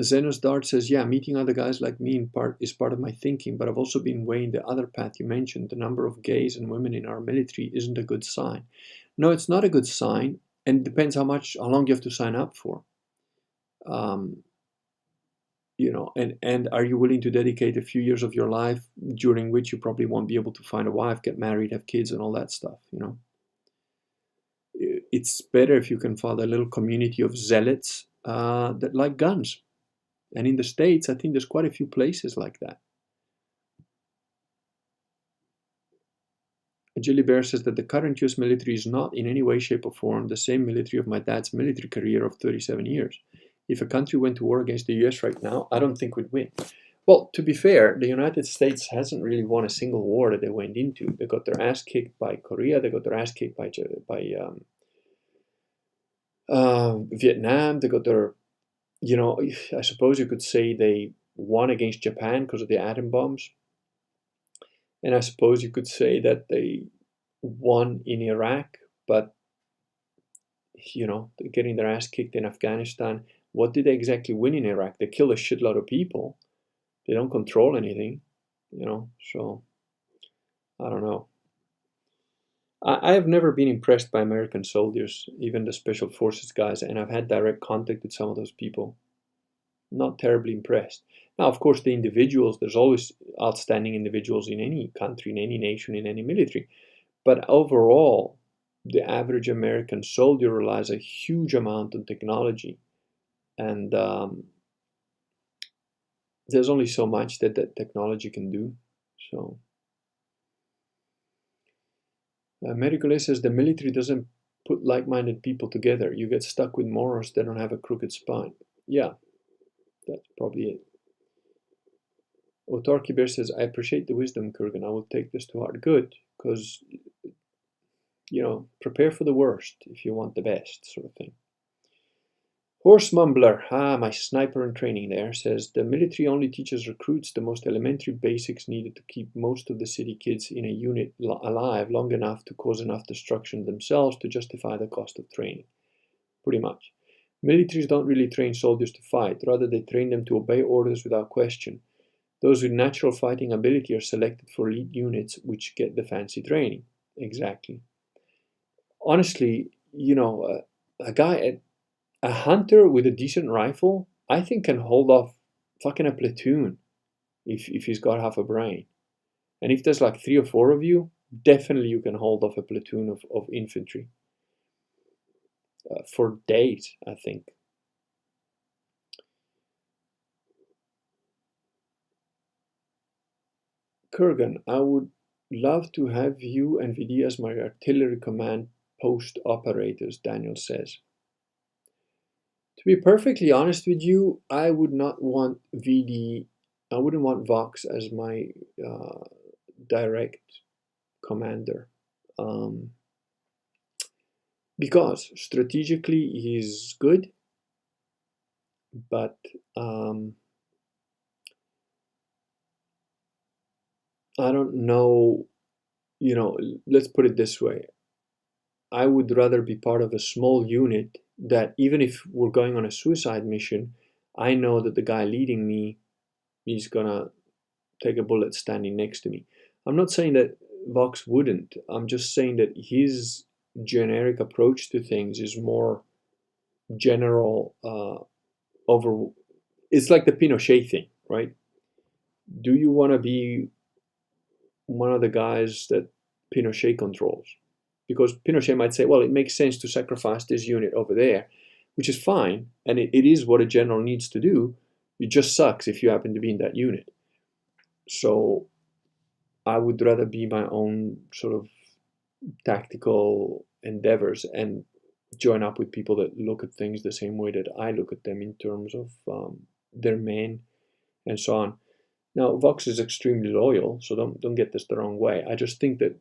Zenos Dart says, yeah, meeting other guys like me is part of my thinking, but I've also been weighing the other path you mentioned. The number of gays and women in our military isn't a good sign. No, it's not a good sign, and it depends how long you have to sign up for. and are you willing to dedicate a few years of your life during which you probably won't be able to find a wife, get married, have kids, and all that stuff? It's better if you can find a little community of zealots that like guns. And in the States, I think there's quite a few places like that. Jelly Bear says that the current US military is not in any way, shape, or form the same military of my dad's military career of 37 years. If a country went to war against the US right now, I don't think we'd win. Well, to be fair, the United States hasn't really won a single war that they went into. They got their ass kicked by Korea. They got their ass kicked by Vietnam. They got their, I suppose you could say they won against Japan because of the atom bombs. And I suppose you could say that they won in Iraq, but, getting their ass kicked in Afghanistan. What did they exactly win in Iraq? They killed a shitload of people. They don't control anything, so I don't know. I have never been impressed by American soldiers, even the special forces guys, and I've had direct contact with some of those people. Not terribly impressed. Now, of course, the individuals, there's always outstanding individuals in any country, in any nation, in any military. But overall, the average American soldier relies a huge amount on technology. And there's only so much that technology can do. So, Medical says the military doesn't put like-minded people together. You get stuck with morons that don't have a crooked spine. Yeah, that's probably it. Otarki Bear says, I appreciate the wisdom, Kurgan. I will take this to heart. Good, because, prepare for the worst if you want the best, sort of thing. Horse Mumbler, my sniper in training there, says, the military only teaches recruits the most elementary basics needed to keep most of the city kids in a unit alive long enough to cause enough destruction themselves to justify the cost of training. Pretty much. Militaries don't really train soldiers to fight. Rather, they train them to obey orders without question. Those with natural fighting ability are selected for elite units, which get the fancy training. Exactly. Honestly, a hunter with a decent rifle, I think can hold off fucking a platoon if he's got half a brain. And if there's like 3 or 4 of you, definitely you can hold off a platoon of infantry. For days, I think. Kurgan, I would love to have you and VD as my artillery command post operators, Daniel says. To be perfectly honest with you, I would not want VD, I wouldn't want Vox as my direct commander. Because strategically he's good, but I don't know, let's put it this way. I would rather be part of a small unit that even if we're going on a suicide mission, I know that the guy leading me is gonna take a bullet standing next to me. I'm not saying that Vox wouldn't. I'm just saying that his generic approach to things is more general it's like the Pinochet thing, right? Do you want to be one of the guys that Pinochet controls? Because Pinochet might say, well, it makes sense to sacrifice this unit over there, which is fine, and it is what a general needs to do. It just sucks if you happen to be in that unit. So I would rather be my own sort of tactical endeavors and join up with people that look at things the same way that I look at them in terms of their men and so on. Now, Vox is extremely loyal, so don't get this the wrong way. I just think that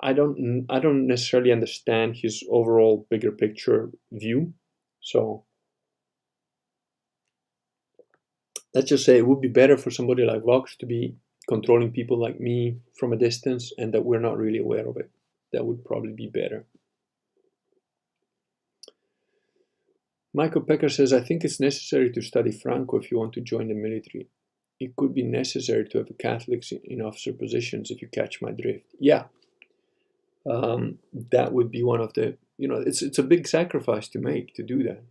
I don't necessarily understand his overall bigger picture view. So let's just say it would be better for somebody like Vox to be controlling people like me from a distance and that we're not really aware of it. That would probably be better. Michael Pecker says, I think it's necessary to study Franco if you want to join the military. It could be necessary to have Catholics in officer positions if you catch my drift. Yeah. That would be one of the, it's a big sacrifice to make to do that.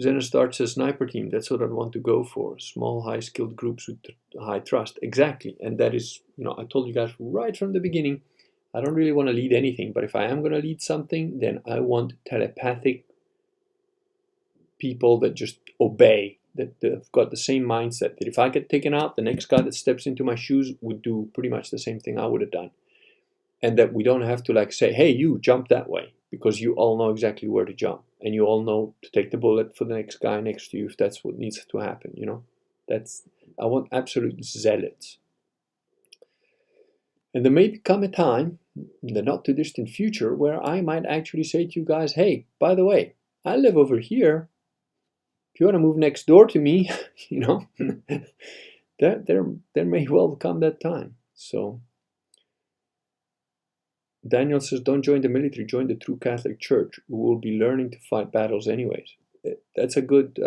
Zeno starts a sniper team. That's what I want to go for. Small, high-skilled groups with high trust. Exactly. And that is, I told you guys right from the beginning, I don't really want to lead anything. But if I am going to lead something, then I want telepathic people that just obey, that have got the same mindset. That if I get taken out, the next guy that steps into my shoes would do pretty much the same thing I would have done. And that we don't have to like say, hey, you jump that way, because you all know exactly where to jump, and you all know to take the bullet for the next guy next to you if that's what needs to happen. I want absolute zealots. And there may come a time in the not too distant future where I might actually say to you guys, hey, by the way, I live over here. If you want to move next door to me, there may well come that time. So Daniel says, don't join the military, join the true Catholic Church. We will be learning to fight battles anyways. That's a good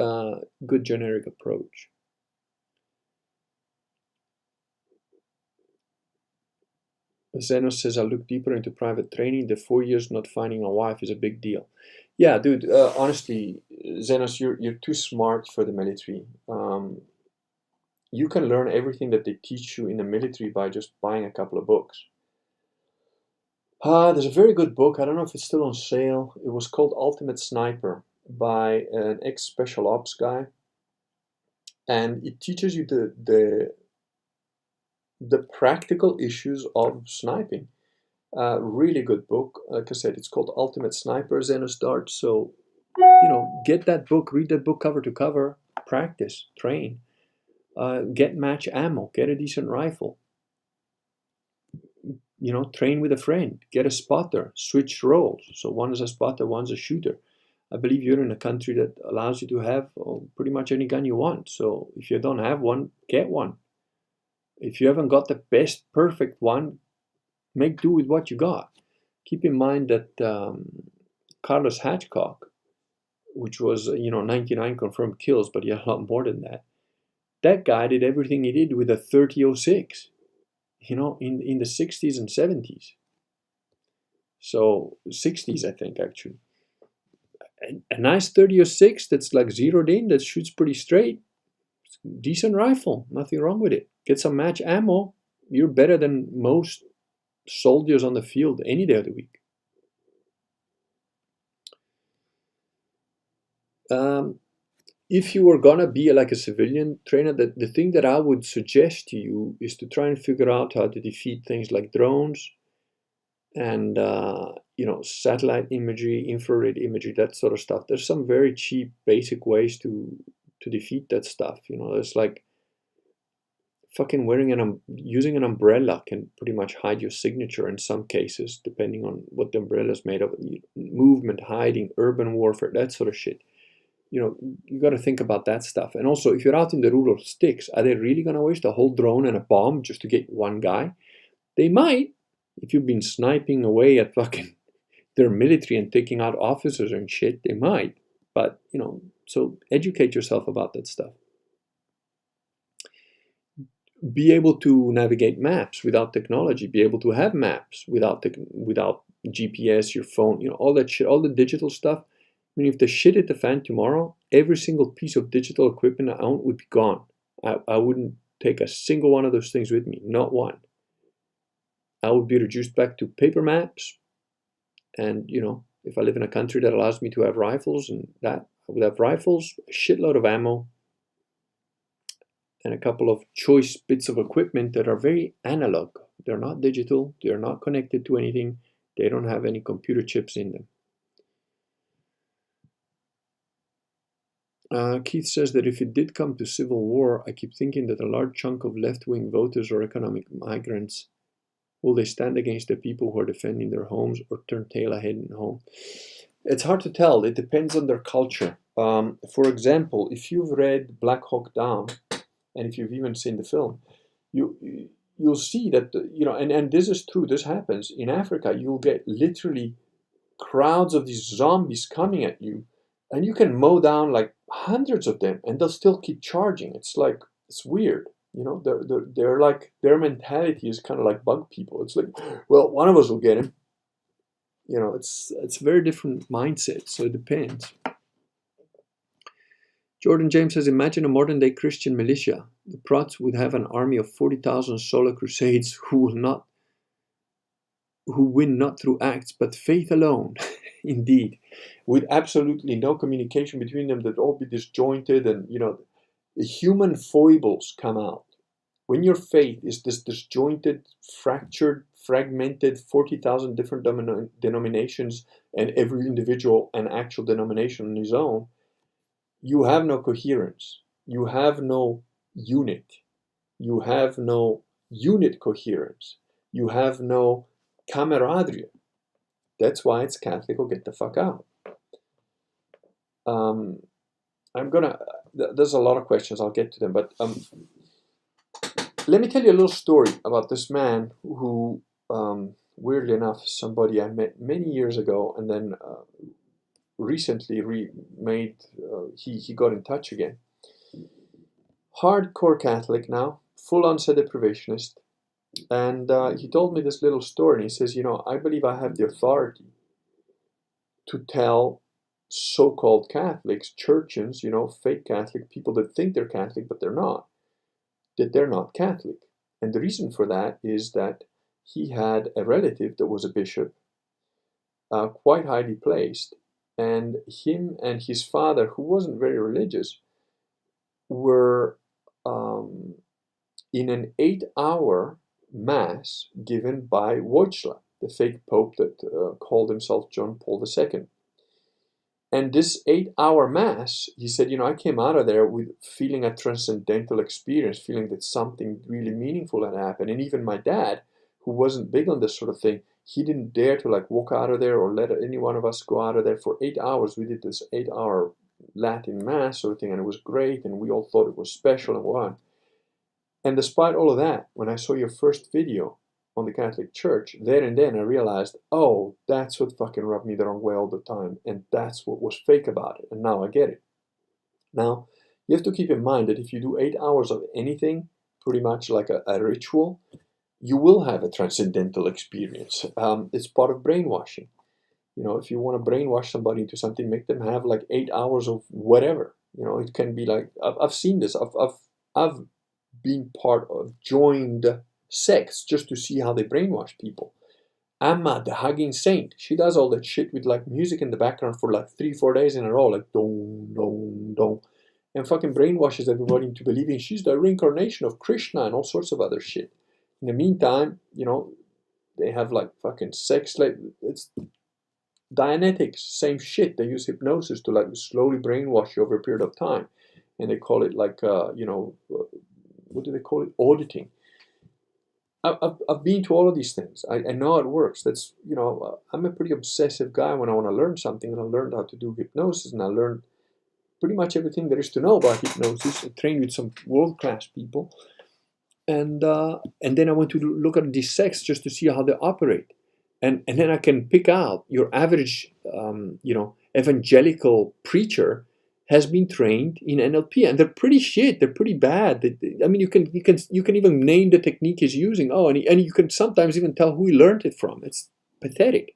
generic approach. Zenos says, I'll look deeper into private training. The 4 years not finding a wife is a big deal. Yeah, dude, honestly, Zenos, you're too smart for the military. You can learn everything that they teach you in the military by just buying a couple of books. There's a very good book. I don't know if it's still on sale. It was called Ultimate Sniper by an ex-special ops guy. And it teaches you the practical issues of sniping. Really good book. Like I said, it's called Ultimate Sniper, Zenos Dart. So, get that book, read that book cover to cover, practice, train, get match ammo, get a decent rifle. Train with a friend, get a spotter, switch roles. So one is a spotter, one's a shooter. I believe you're in a country that allows you to have pretty much any gun you want. So if you don't have one, get one. If you haven't got the best, perfect one, make do with what you got. Keep in mind that Carlos Hatchcock, which was 99 confirmed kills, but he had a lot more than that. That guy did everything he did with a 30-06. In the 60s and 70s. So 60s, I think, actually. A nice 30-06 that's like zeroed in, that shoots pretty straight. Decent rifle, nothing wrong with it. Get some match ammo, you're better than most soldiers on the field any day of the week. If you were gonna be like a civilian trainer, the thing that I would suggest to you is to try and figure out how to defeat things like drones and satellite imagery, infrared imagery, that sort of stuff. There's some very cheap, basic ways to defeat that stuff. There's like fucking using an umbrella can pretty much hide your signature in some cases, depending on what the umbrella is made of. Movement, hiding, urban warfare, that sort of shit. You got to think about that stuff. And also, if you're out in the rural sticks, are they really going to waste a whole drone and a bomb just to get one guy? They might, if you've been sniping away at fucking their military and taking out officers and shit, they might. But, so educate yourself about that stuff. Be able to navigate maps without technology. Be able to have maps without GPS, your phone, all that shit, all the digital stuff. I mean, if the shit hit the fan tomorrow, every single piece of digital equipment I own would be gone. I wouldn't take a single one of those things with me, not one. I would be reduced back to paper maps. And, if I live in a country that allows me to have rifles and that, I would have rifles, a shitload of ammo, and a couple of choice bits of equipment that are very analog. They're not digital. They're not connected to anything. They don't have any computer chips in them. Keith says that if it did come to civil war, I keep thinking that a large chunk of left-wing voters or economic migrants, will they stand against the people who are defending their homes or turn tail ahead and home? It's hard to tell. It depends on their culture. For example, if you've read Black Hawk Down, and if you've even seen the film, you'll see that, and this is true, this happens. In Africa, you'll get literally crowds of these zombies coming at you, and you can mow down like hundreds of them, and they'll still keep charging. It's weird. They're like, their mentality is kind of like bug people. It's like, well, one of us will get him. It's a very different mindset, so it depends. Jordan James says, imagine a modern-day Christian militia. The Prots would have an army of 40,000 solar crusades who win not through acts but faith alone. Indeed, with absolutely no communication between them, that all be disjointed, and the human foibles come out. When your faith is this disjointed, fractured, fragmented, 40,000 different denominations, and every individual an actual denomination on his own, you have no coherence. You have no unit. You have no unit coherence. You have no camaraderie. That's why it's Catholic or get the fuck out. There's a lot of questions, I'll get to them, but let me tell you a little story about this man who, weirdly enough, somebody I met many years ago, and then recently he got in touch again. Hardcore Catholic now, full-on deprivationist, and he told me this little story, and he says, I believe I have the authority to tell so-called Catholics, churchians, fake Catholic, people that think they're Catholic but they're not, that they're not Catholic. And the reason for that is that he had a relative that was a bishop, quite highly placed, and him and his father, who wasn't very religious, were in an 8-hour mass given by Wojtyla, the fake pope that called himself John Paul II. And this 8-hour mass, he said, I came out of there with feeling a transcendental experience, feeling that something really meaningful had happened. And even my dad, who wasn't big on this sort of thing, he didn't dare to walk out of there or let any one of us go out of there. For 8 hours, we did this 8-hour Latin mass sort of thing, and it was great, and we all thought it was special and what. And despite all of that, when I saw your first video on the Catholic Church, there and then I realized, oh, that's what fucking rubbed me the wrong way all the time, and that's what was fake about it, and now I get it. Now, you have to keep in mind that if you do 8 hours of anything, pretty much like a ritual, you will have a transcendental experience. It's part of brainwashing. If you want to brainwash somebody into something, make them have 8 hours of whatever. It can be I've seen this. I've been part of joined sects just to see how they brainwash people. Amma, the hugging saint, she does all that shit with music in the background for 3-4 days in a row, dong, dong, dong, and fucking brainwashes everybody into believing she's the reincarnation of Krishna and all sorts of other shit. In the meantime, they have fucking sex, it's Dianetics, same shit. They use hypnosis to slowly brainwash you over a period of time, and they call it what do they call it? Auditing. I've been to all of these things. I know it works. That's I'm a pretty obsessive guy when I want to learn something, and I learned how to do hypnosis, and I learned pretty much everything there is to know about hypnosis. I trained with some world-class people, and then I went to look at these sects just to see how they operate. And then I can pick out your average, evangelical preacher has been trained in NLP, and they're pretty shit. They're pretty bad. You can even name the technique he's using. Oh, and you can sometimes even tell who he learned it from. It's pathetic.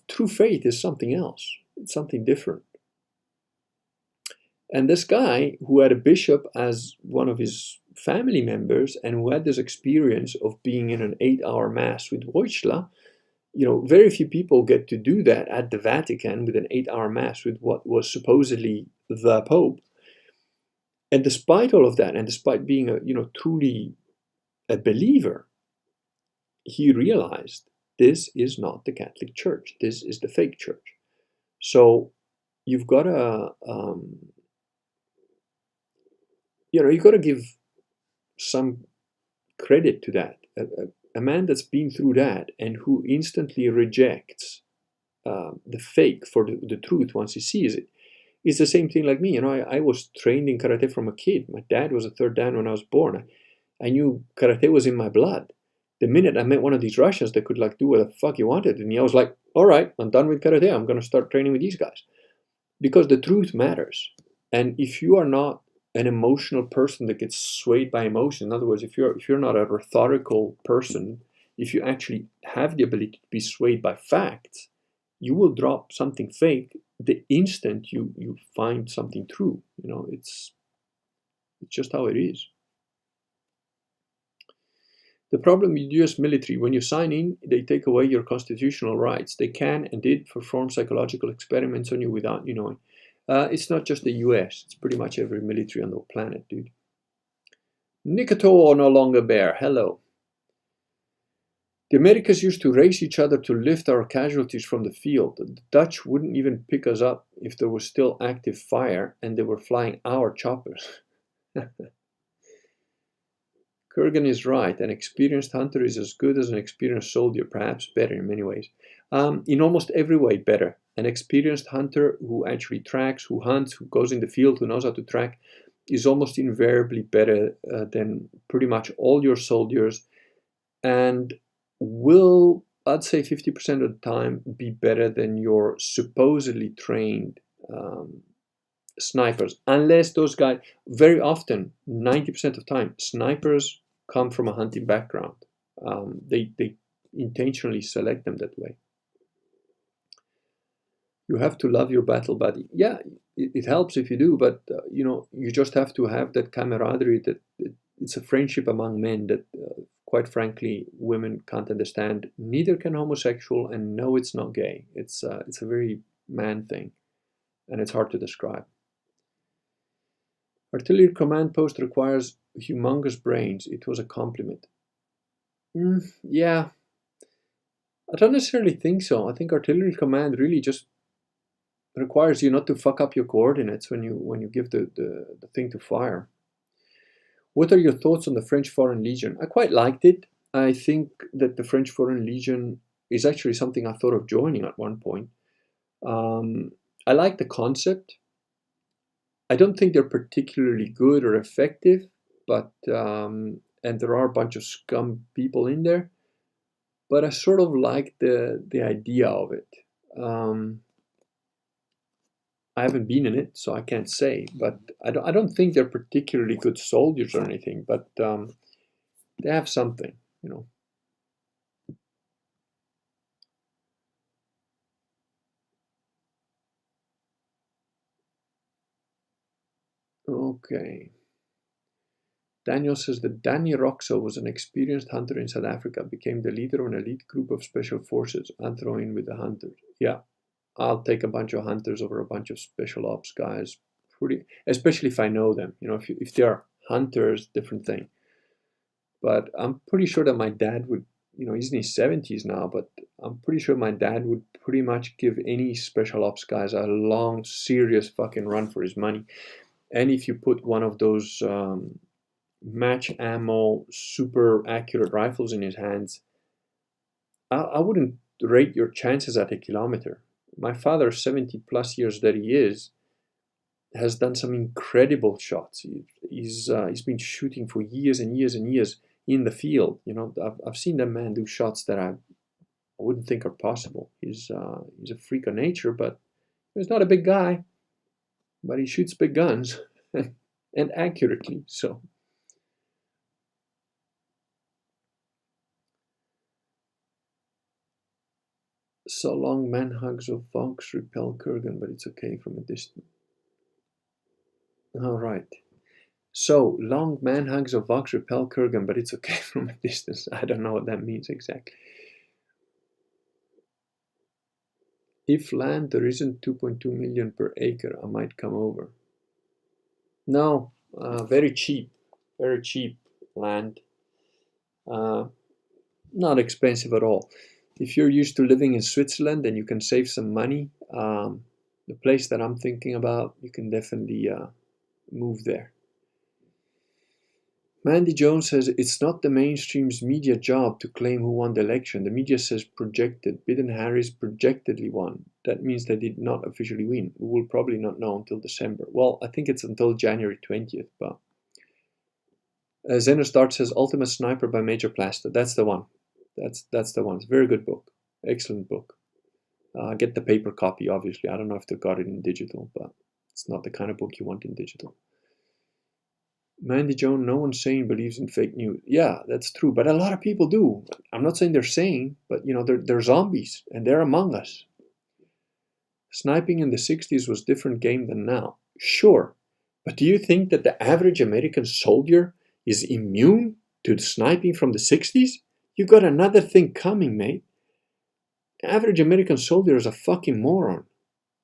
True faith is something else. It's something different. And this guy who had a bishop as one of his family members and who had this experience of being in an 8-hour mass with Wojtyla, very few people get to do that at the Vatican with an 8-hour mass with what was supposedly the Pope. And despite all of that, and despite being truly a believer, he realized this is not the Catholic Church. This is the fake church. So you've got to, you've got to give some credit to that. A man that's been through that and who instantly rejects the fake for the truth once he sees it is the same thing like me. I was trained in karate from a kid. My dad was a third dan when I was born. I knew karate was in my blood. The minute I met one of these Russians that could do what the fuck he wanted to me, I was like, all right, I'm done with karate. I'm going to start training with these guys. Because the truth matters. And if you are not an emotional person that gets swayed by emotion, in other words, if you're not a rhetorical person, if you actually have the ability to be swayed by facts, you will drop something fake the instant you find something true. It's just how it is. The problem with US military, when you sign in, they take away your constitutional rights. They can and did perform psychological experiments on you without you knowing. It's not just the US, it's pretty much every military on the planet, dude. Nikator no longer bear, hello. The Americans used to race each other to lift our casualties from the field. The Dutch wouldn't even pick us up if there was still active fire and they were flying our choppers. Kurgan is right. An experienced hunter is as good as an experienced soldier, perhaps better in many ways. In almost every way, better. An experienced hunter who actually tracks, who hunts, who goes in the field, who knows how to track, is almost invariably better than pretty much all your soldiers, and will, I'd say 50% of the time, be better than your supposedly trained snipers. Unless those guys, very often, 90% of the time, snipers come from a hunting background. They intentionally select them that way. You have to love your battle buddy. Yeah, it helps if you do, but you just have to have that camaraderie. That it's a friendship among men that, quite frankly, women can't understand. Neither can homosexual, and no, it's not gay. It's a very man thing, and it's hard to describe. Artillery command post requires humongous brains. It was a compliment. Yeah, I don't necessarily think so. I think artillery command really just requires you not to fuck up your coordinates when you give the thing to fire. What are your thoughts on the French Foreign Legion? I quite liked it. I think that the French Foreign Legion is actually something I thought of joining at one point. I like the concept. I don't think they're particularly good or effective, but and there are a bunch of scum people in there, but I sort of like the idea of it. I haven't been in it, so I can't say, but I don't think they're particularly good soldiers or anything, but they have something, Okay. Daniel says that Danny Roxo was an experienced hunter in South Africa, became the leader of an elite group of special forces. I'll throw in with the hunters. Yeah, I'll take a bunch of hunters over a bunch of special ops guys. Especially if I know them. If they are hunters, different thing. But I'm pretty sure that my dad would, he's in his 70s now, but I'm pretty sure my dad would pretty much give any special ops guys a long, serious fucking run for his money. And if you put one of those match ammo, super accurate rifles in his hands, I wouldn't rate your chances at a kilometer. My father, 70 plus years that he is, has done some incredible shots. He's been shooting for years and years and years in the field. I've seen that man do shots that I wouldn't think are possible. He's a freak of nature, but he's not a big guy. But he shoots big guns and accurately. So long man hugs of Vox repel Kurgan, but it's okay from a distance. All right. So long man hugs of Vox repel Kurgan, but it's okay from a distance. I don't know what that means exactly. If land there isn't 2.2 million per acre, I might come over. No, very cheap land. Not expensive at all. If you're used to living in Switzerland and you can save some money, the place that I'm thinking about, you can definitely move there. Mandy Jones says it's not the mainstream's media job to claim who won the election. The media says projected. Biden-Harris projectedly won. That means they did not officially win. We will probably not know until December. Well, I think it's until January 20th. But Xenostart says Ultimate Sniper by Major Plaster. That's the one. That's the one. It's a very good book. Excellent book. Get the paper copy, obviously. I don't know if they got it in digital, but it's not the kind of book you want in digital. Mandy Jones, no one sane believes in fake news. Yeah, that's true, but a lot of people do. I'm not saying they're sane, but they're zombies, and they're among us. Sniping in the 60s was different game than now. Sure, but do you think that the average American soldier is immune to the sniping from the 60s? You got another thing coming, mate. The average American soldier is a fucking moron.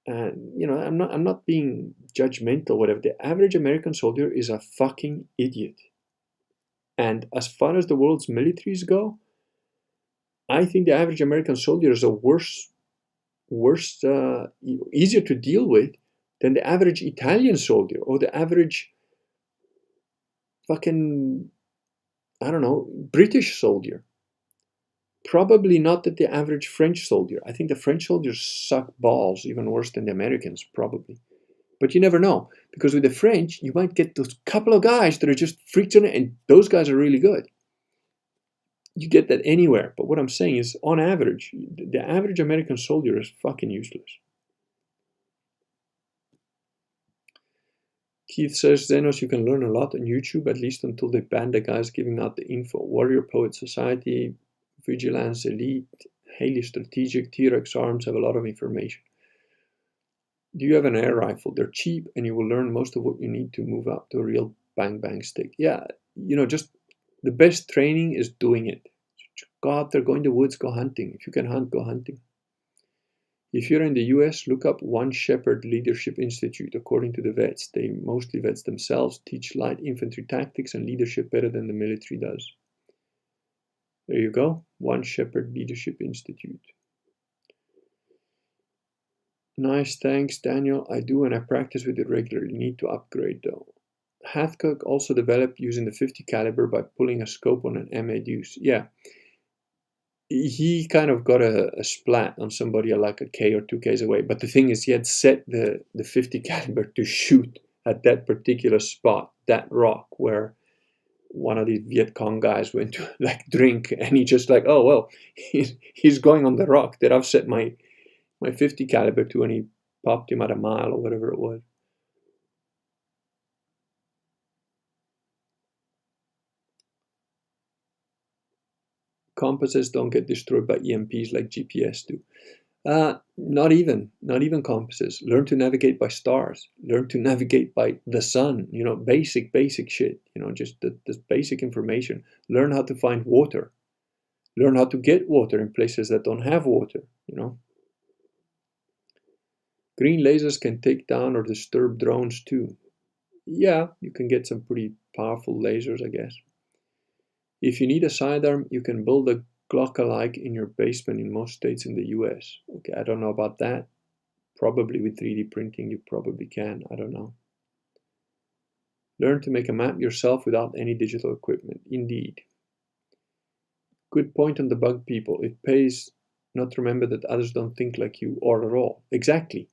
I'm not being judgmental, whatever. The average American soldier is a fucking idiot. And as far as the world's militaries go, I think the average American soldier is a easier to deal with than the average Italian soldier or the average fucking, I don't know, British soldier. Probably not that the average French soldier. I think the French soldiers suck balls even worse than the Americans, probably. But you never know, because with the French, you might get those couple of guys that are just freaks on it, and those guys are really good. You get that anywhere. But what I'm saying is, on average, the average American soldier is fucking useless. Keith says, Zenos, you can learn a lot on YouTube, at least until they ban the guys giving out the info. Warrior Poet Society, Vigilance Elite, Haley Strategic, T-Rex Arms have a lot of information. Do you have an air rifle? They're cheap and you will learn most of what you need to move up to a real bang bang stick. Yeah, just the best training is doing it. Go out there, go in the woods, go hunting. If you can hunt, go hunting. If you're in the US, look up One Shepherd Leadership Institute. According to the vets, they mostly vets themselves, teach light infantry tactics and leadership better than the military does. There you go, One Shepherd Leadership Institute. Nice, thanks, Daniel. I do and I practice with it regularly. Need to upgrade though. Hathcock also developed using the 50 caliber by pulling a scope on an MA Deuce. Yeah, he kind of got a splat on somebody like a K or 2 Ks away. But the thing is, he had set the 50 caliber to shoot at that particular spot, that rock where one of these Viet Cong guys went to drink, and he just oh well, he's going on the rock that I've set my 50 caliber to, and he popped him at a mile or whatever it was. Compasses don't get destroyed by EMPs like GPS do. Not even compasses. Learn to navigate by stars. Learn to navigate by the sun. Basic shit. Just the basic information. Learn how to find water. Learn how to get water in places that don't have water. Green lasers can take down or disturb drones too. Yeah, you can get some pretty powerful lasers, I guess. If you need a sidearm, you can build a Glock-alike in your basement in most states in the US. Okay, I don't know about that. Probably with 3D printing you probably can, I don't know. Learn to make a map yourself without any digital equipment. Indeed. Good point on the bug people. It pays not to remember that others don't think like you or at all. Exactly.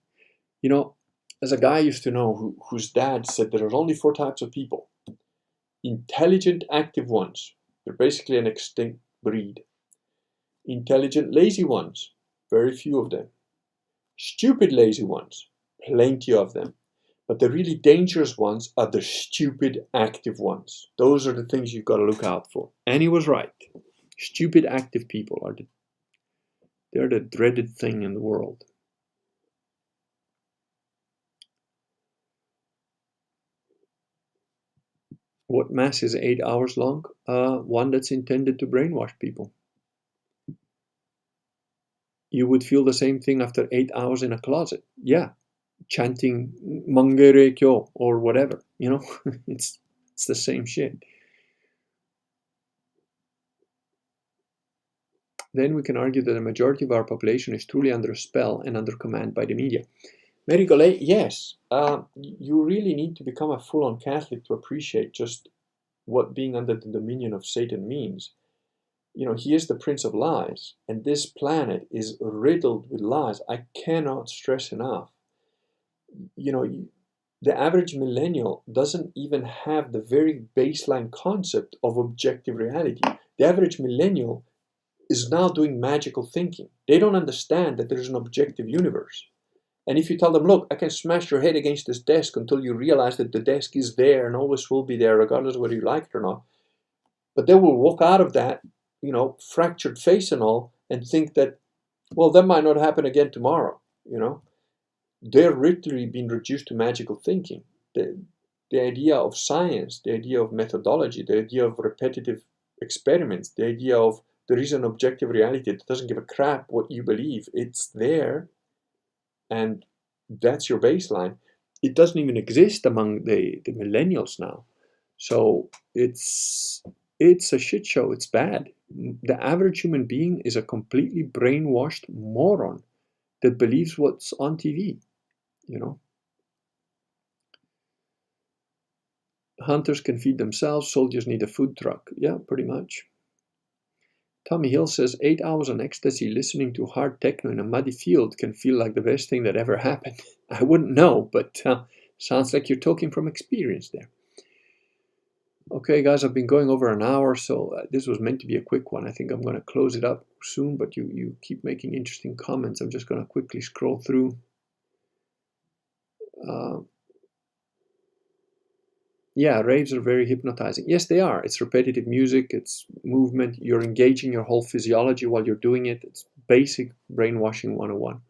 As a guy I used to know whose dad said there are only 4 types of people. Intelligent, active ones. They're basically an extinct breed. Intelligent, lazy ones. Very few of them. Stupid, lazy ones. Plenty of them. But the really dangerous ones are the stupid, active ones. Those are the things you've got to look out for. And he was right. Stupid, active people they're the dreaded thing in the world. What mass is 8 hours long? One that's intended to brainwash people. You would feel the same thing after 8 hours in a closet. Yeah, chanting Mangere Kyo or whatever. It's the same shit. Then we can argue that the majority of our population is truly under a spell and under command by the media. Mary Golay, yes. You really need to become a full-on Catholic to appreciate just what being under the dominion of Satan means. He is the Prince of Lies, and this planet is riddled with lies. I cannot stress enough. The average millennial doesn't even have the very baseline concept of objective reality. The average millennial is now doing magical thinking. They don't understand that there's an objective universe. And if you tell them, look, I can smash your head against this desk until you realize that the desk is there and always will be there, regardless of whether you like it or not. But they will walk out of that, fractured face and all, and think that, well, that might not happen again tomorrow, they're literally being reduced to magical thinking. The idea of science, the idea of methodology, the idea of repetitive experiments, the idea of there is an objective reality that doesn't give a crap what you believe. It's there, and that's your baseline. It doesn't even exist among the millennials now. So it's a shit show. It's bad. The average human being is a completely brainwashed moron that believes what's on TV, you know. Hunters can feed themselves, soldiers need a food truck. Yeah, pretty much. Tommy Hill says 8 hours on ecstasy listening to hard techno in a muddy field can feel like the best thing that ever happened. I wouldn't know, but sounds like you're talking from experience there. Okay, guys, I've been going over an hour, so this was meant to be a quick one. I think I'm going to close it up soon, but you keep making interesting comments. I'm just going to quickly scroll through. Yeah, raves are very hypnotizing. Yes, they are. It's repetitive music, it's movement. You're engaging your whole physiology while you're doing it. It's basic brainwashing 101.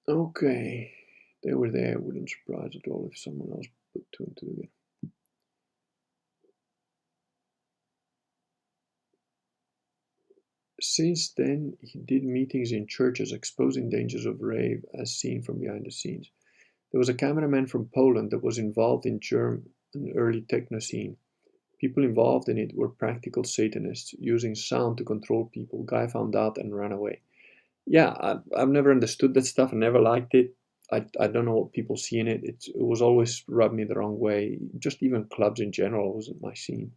Okay, they were there. It wouldn't surprise at all if someone else put two and two together. Since then, he did meetings in churches exposing dangers of rave as seen from behind the scenes. There was a cameraman from Poland that was involved in an early techno scene. People involved in it were practical Satanists using sound to control people. Guy found out and ran away. Yeah, I've never understood that stuff. I never liked it. I don't know what people see in it. It was always rubbed me the wrong way. Just even clubs in general wasn't my scene.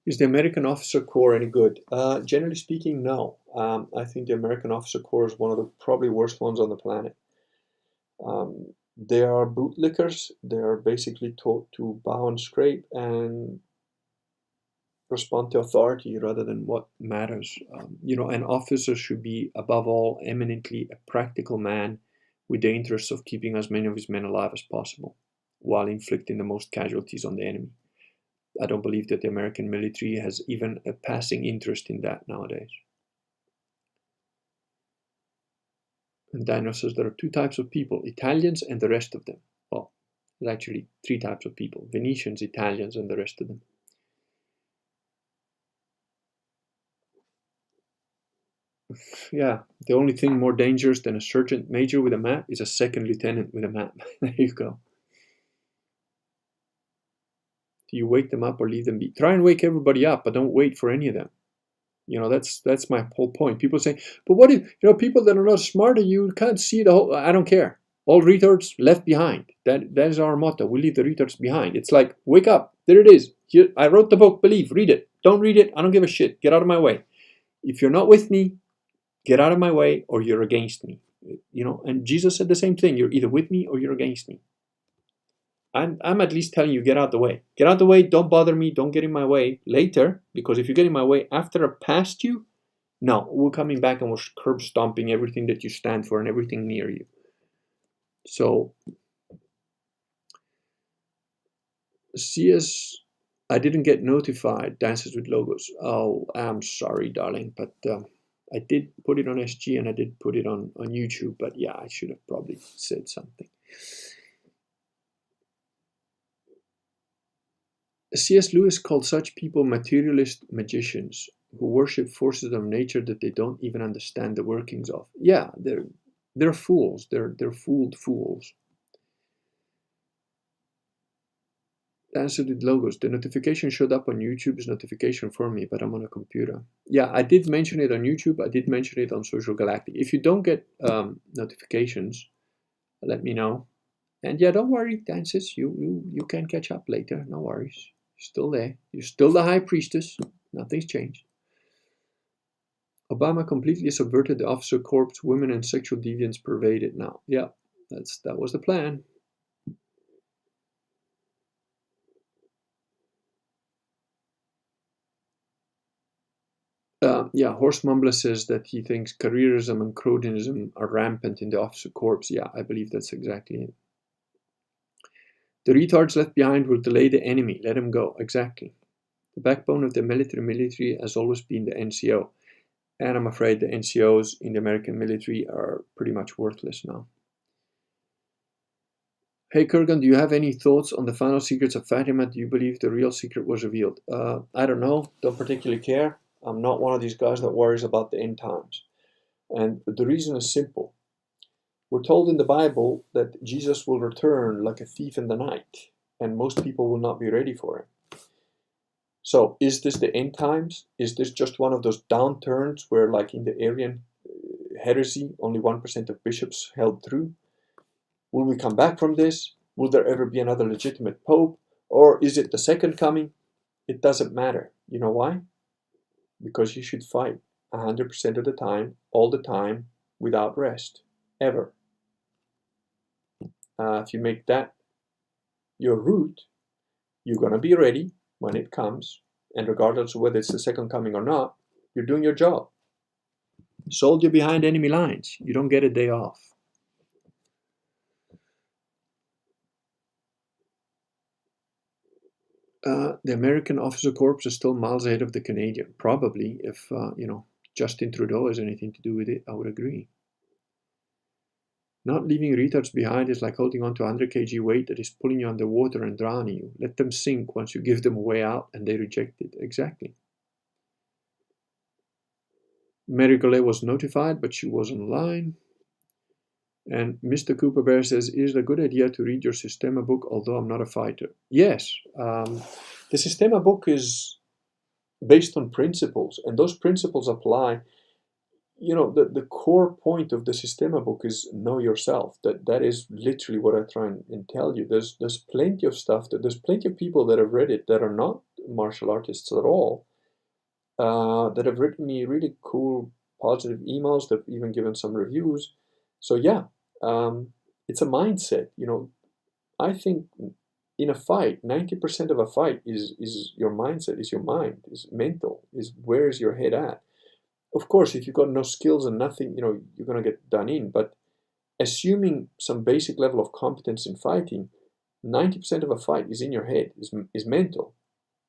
Is the American Officer Corps any good? Generally speaking, no. I think the American Officer Corps is one of the probably worst ones on the planet. They are bootlickers. They are basically taught to bow and scrape and respond to authority rather than what matters. An officer should be, above all, eminently a practical man with the interests of keeping as many of his men alive as possible, while inflicting the most casualties on the enemy. I don't believe that the American military has even a passing interest in that nowadays. And Dino says there are two types of people, Italians and the rest of them. Well, there's actually three types of people, Venetians, Italians, and the rest of them. Yeah, the only thing more dangerous than a sergeant major with a map is a second lieutenant with a map. There you go. Do you wake them up or leave them be? Try and wake everybody up, but don't wait for any of them. That's my whole point. People say, but what if, people that are not smart as you can't see the whole, I don't care. All retards left behind. That is our motto. We leave the retards behind. It's like, wake up. There it is. Here, I wrote the book, believe, read it. Don't read it. I don't give a shit. Get out of my way. If you're not with me, get out of my way or you're against me. And Jesus said the same thing. You're either with me or you're against me. I'm at least telling you, get out the way. Get out the way, don't bother me, don't get in my way later, because if you get in my way after I've passed you, no, we're coming back and we're curb stomping everything that you stand for and everything near you. So, CS, I didn't get notified, Dances with Logos. Oh, I'm sorry, darling, but I did put it on SG and I did put it on YouTube, but yeah, I should have probably said something. C.S. Lewis called such people materialist magicians who worship forces of nature that they don't even understand the workings of. Yeah, they're fools. They're fooled fools. Answer with Logos. The notification showed up on YouTube's notification for me, but I'm on a computer. Yeah, I did mention it on YouTube. I did mention it on Social Galactic. If you don't get notifications, let me know. And yeah, don't worry, Dances. You can catch up later. No worries. You're still there. You're still the High Priestess. Nothing's changed. Obama completely subverted the officer corps. Women and sexual deviants pervade it now. Yeah, that was the plan. Yeah, Horst Mumbler says that he thinks careerism and cronyism are rampant in the officer corps. Yeah, I believe that's exactly it. The retards left behind will delay the enemy. Let them go. Exactly. The backbone of the military has always been the NCO. And I'm afraid the NCOs in the American military are pretty much worthless now. Hey Kurgan, do you have any thoughts on the final secrets of Fatima? Do you believe the real secret was revealed? I don't know. Don't particularly care. I'm not one of these guys that worries about the end times. And the reason is simple. We're told in the Bible that Jesus will return like a thief in the night, and most people will not be ready for him. So is this the end times? Is this just one of those downturns where, like in the Arian heresy, only 1% of bishops held through? Will we come back from this? Will there ever be another legitimate pope? Or is it the second coming? It doesn't matter. You know why? Because you should fight 100% of the time, all the time, without rest, ever. If you make that your route, you're going to be ready when it comes, and regardless of whether it's the second coming or not, you're doing your job. Soldier behind enemy lines. You don't get a day off. The American officer corps is still miles ahead of the Canadian. Probably, if Justin Trudeau has anything to do with it, I would agree. Not leaving retards behind is like holding on to 100 kg weight that is pulling you underwater and drowning you. Let them sink once you give them a way out and they reject it. Exactly. Mary Gollet was notified, but she was online. And Mr. Cooper Bear says, is it a good idea to read your Systema book, although I'm not a fighter? Yes. The Systema book is based on principles, and those principles apply. The core point of the Systema book is know yourself. That is literally what I try and tell you. There's plenty of stuff, there's plenty of people that have read it that are not martial artists at all, that have written me really cool, positive emails. They've even given some reviews. So yeah, it's a mindset. I think in a fight, 90% of a fight is your mindset, is your mind, is mental, is where is your head at. Of course, if you've got no skills and nothing, you're going to get done in. But assuming some basic level of competence in fighting, 90% of a fight is in your head, is mental.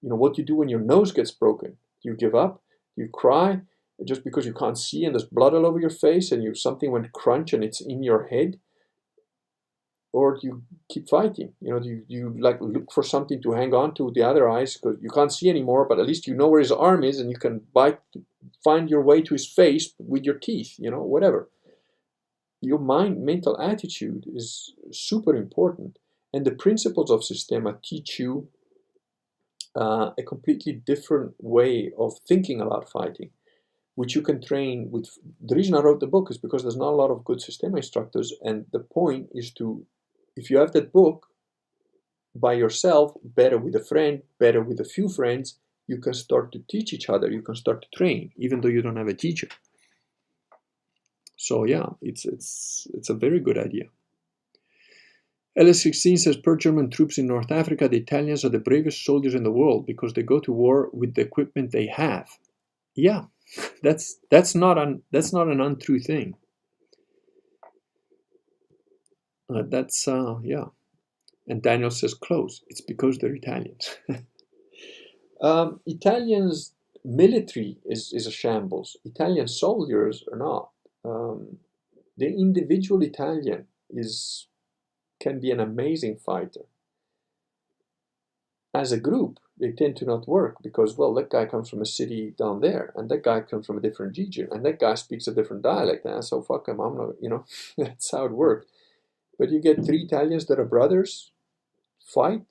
What you do when your nose gets broken. You give up, you cry, just because you can't see and there's blood all over your face and something went crunch and it's in your head. Or you keep fighting. You like look for something to hang on to the other eyes because you can't see anymore, but at least you know where his arm is and you can find your way to his face with your teeth, whatever. Your mental attitude is super important. And the principles of Systema teach you a completely different way of thinking about fighting, which you can train with. The reason I wrote the book is because there's not a lot of good Systema instructors, and the point is if you have that book by yourself, better with a friend, better with a few friends, you can start to teach each other, you can start to train, even though you don't have a teacher. So yeah, it's a very good idea. LS16 says, per German troops in North Africa, the Italians are the bravest soldiers in the world because they go to war with the equipment they have. Yeah, that's not an untrue thing. Yeah. And Daniel says, close. It's because they're Italians. Italians military is a shambles. Italian soldiers are not. The individual Italian can be an amazing fighter. As a group, they tend to not work because, well, that guy comes from a city down there, and that guy comes from a different region, and that guy speaks a different dialect, and so fuck him, I'm not, that's how it works. But you get 3 Italians that are brothers, fight,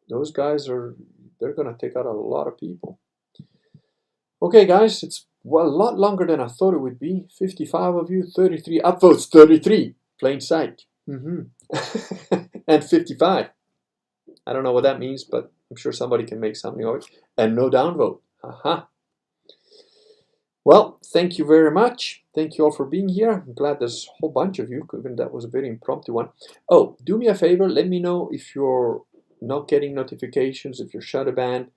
those guys they're going to take out a lot of people. Okay, guys, it's a lot longer than I thought it would be. 55 of you, 33 upvotes, 33, plain sight. And 55. I don't know what that means, but I'm sure somebody can make something of it. And no downvote. Aha. Well, thank you very much. Thank you all for being here. I'm glad there's a whole bunch of you, even that was a very impromptu one. Oh, do me a favor. Let me know if you're not getting notifications, if you're shadow banned.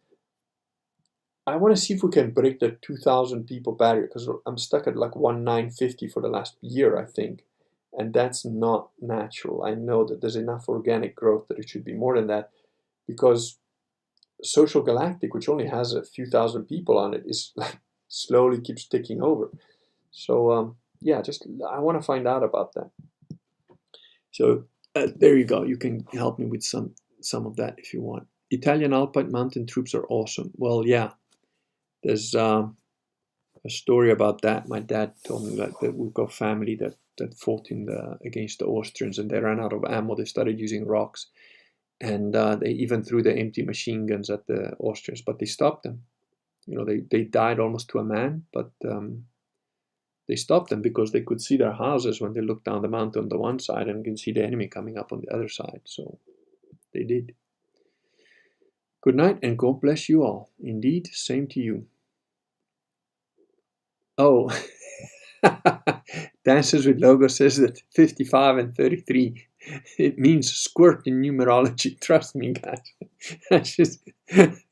I want to see if we can break the 2,000 people barrier because I'm stuck at like 1,950 for the last year, I think. And that's not natural. I know that there's enough organic growth that it should be more than that because social galactic, which only has a few thousand people on it, is like slowly keeps ticking over. So yeah, just I want to find out about that. So there you go. You can help me with some of that if you want. Italian Alpine mountain troops are awesome. Well, yeah, there's a story about that. My dad told me that we've got family that fought against the Austrians, and they ran out of ammo. They started using rocks, and they even threw the empty machine guns at the Austrians, but they stopped them. They died almost to a man, but they stopped them because they could see their houses when they looked down the mountain on the one side and can see the enemy coming up on the other side. So they did. Good night and God bless you all. Indeed, same to you. Oh, Dances with Logo says that 55 and 33, it means squirt in numerology. Trust me, guys.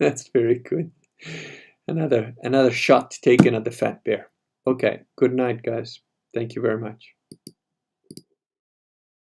That's very good. Another shot taken at the fat bear. Okay, good night, guys. Thank you very much.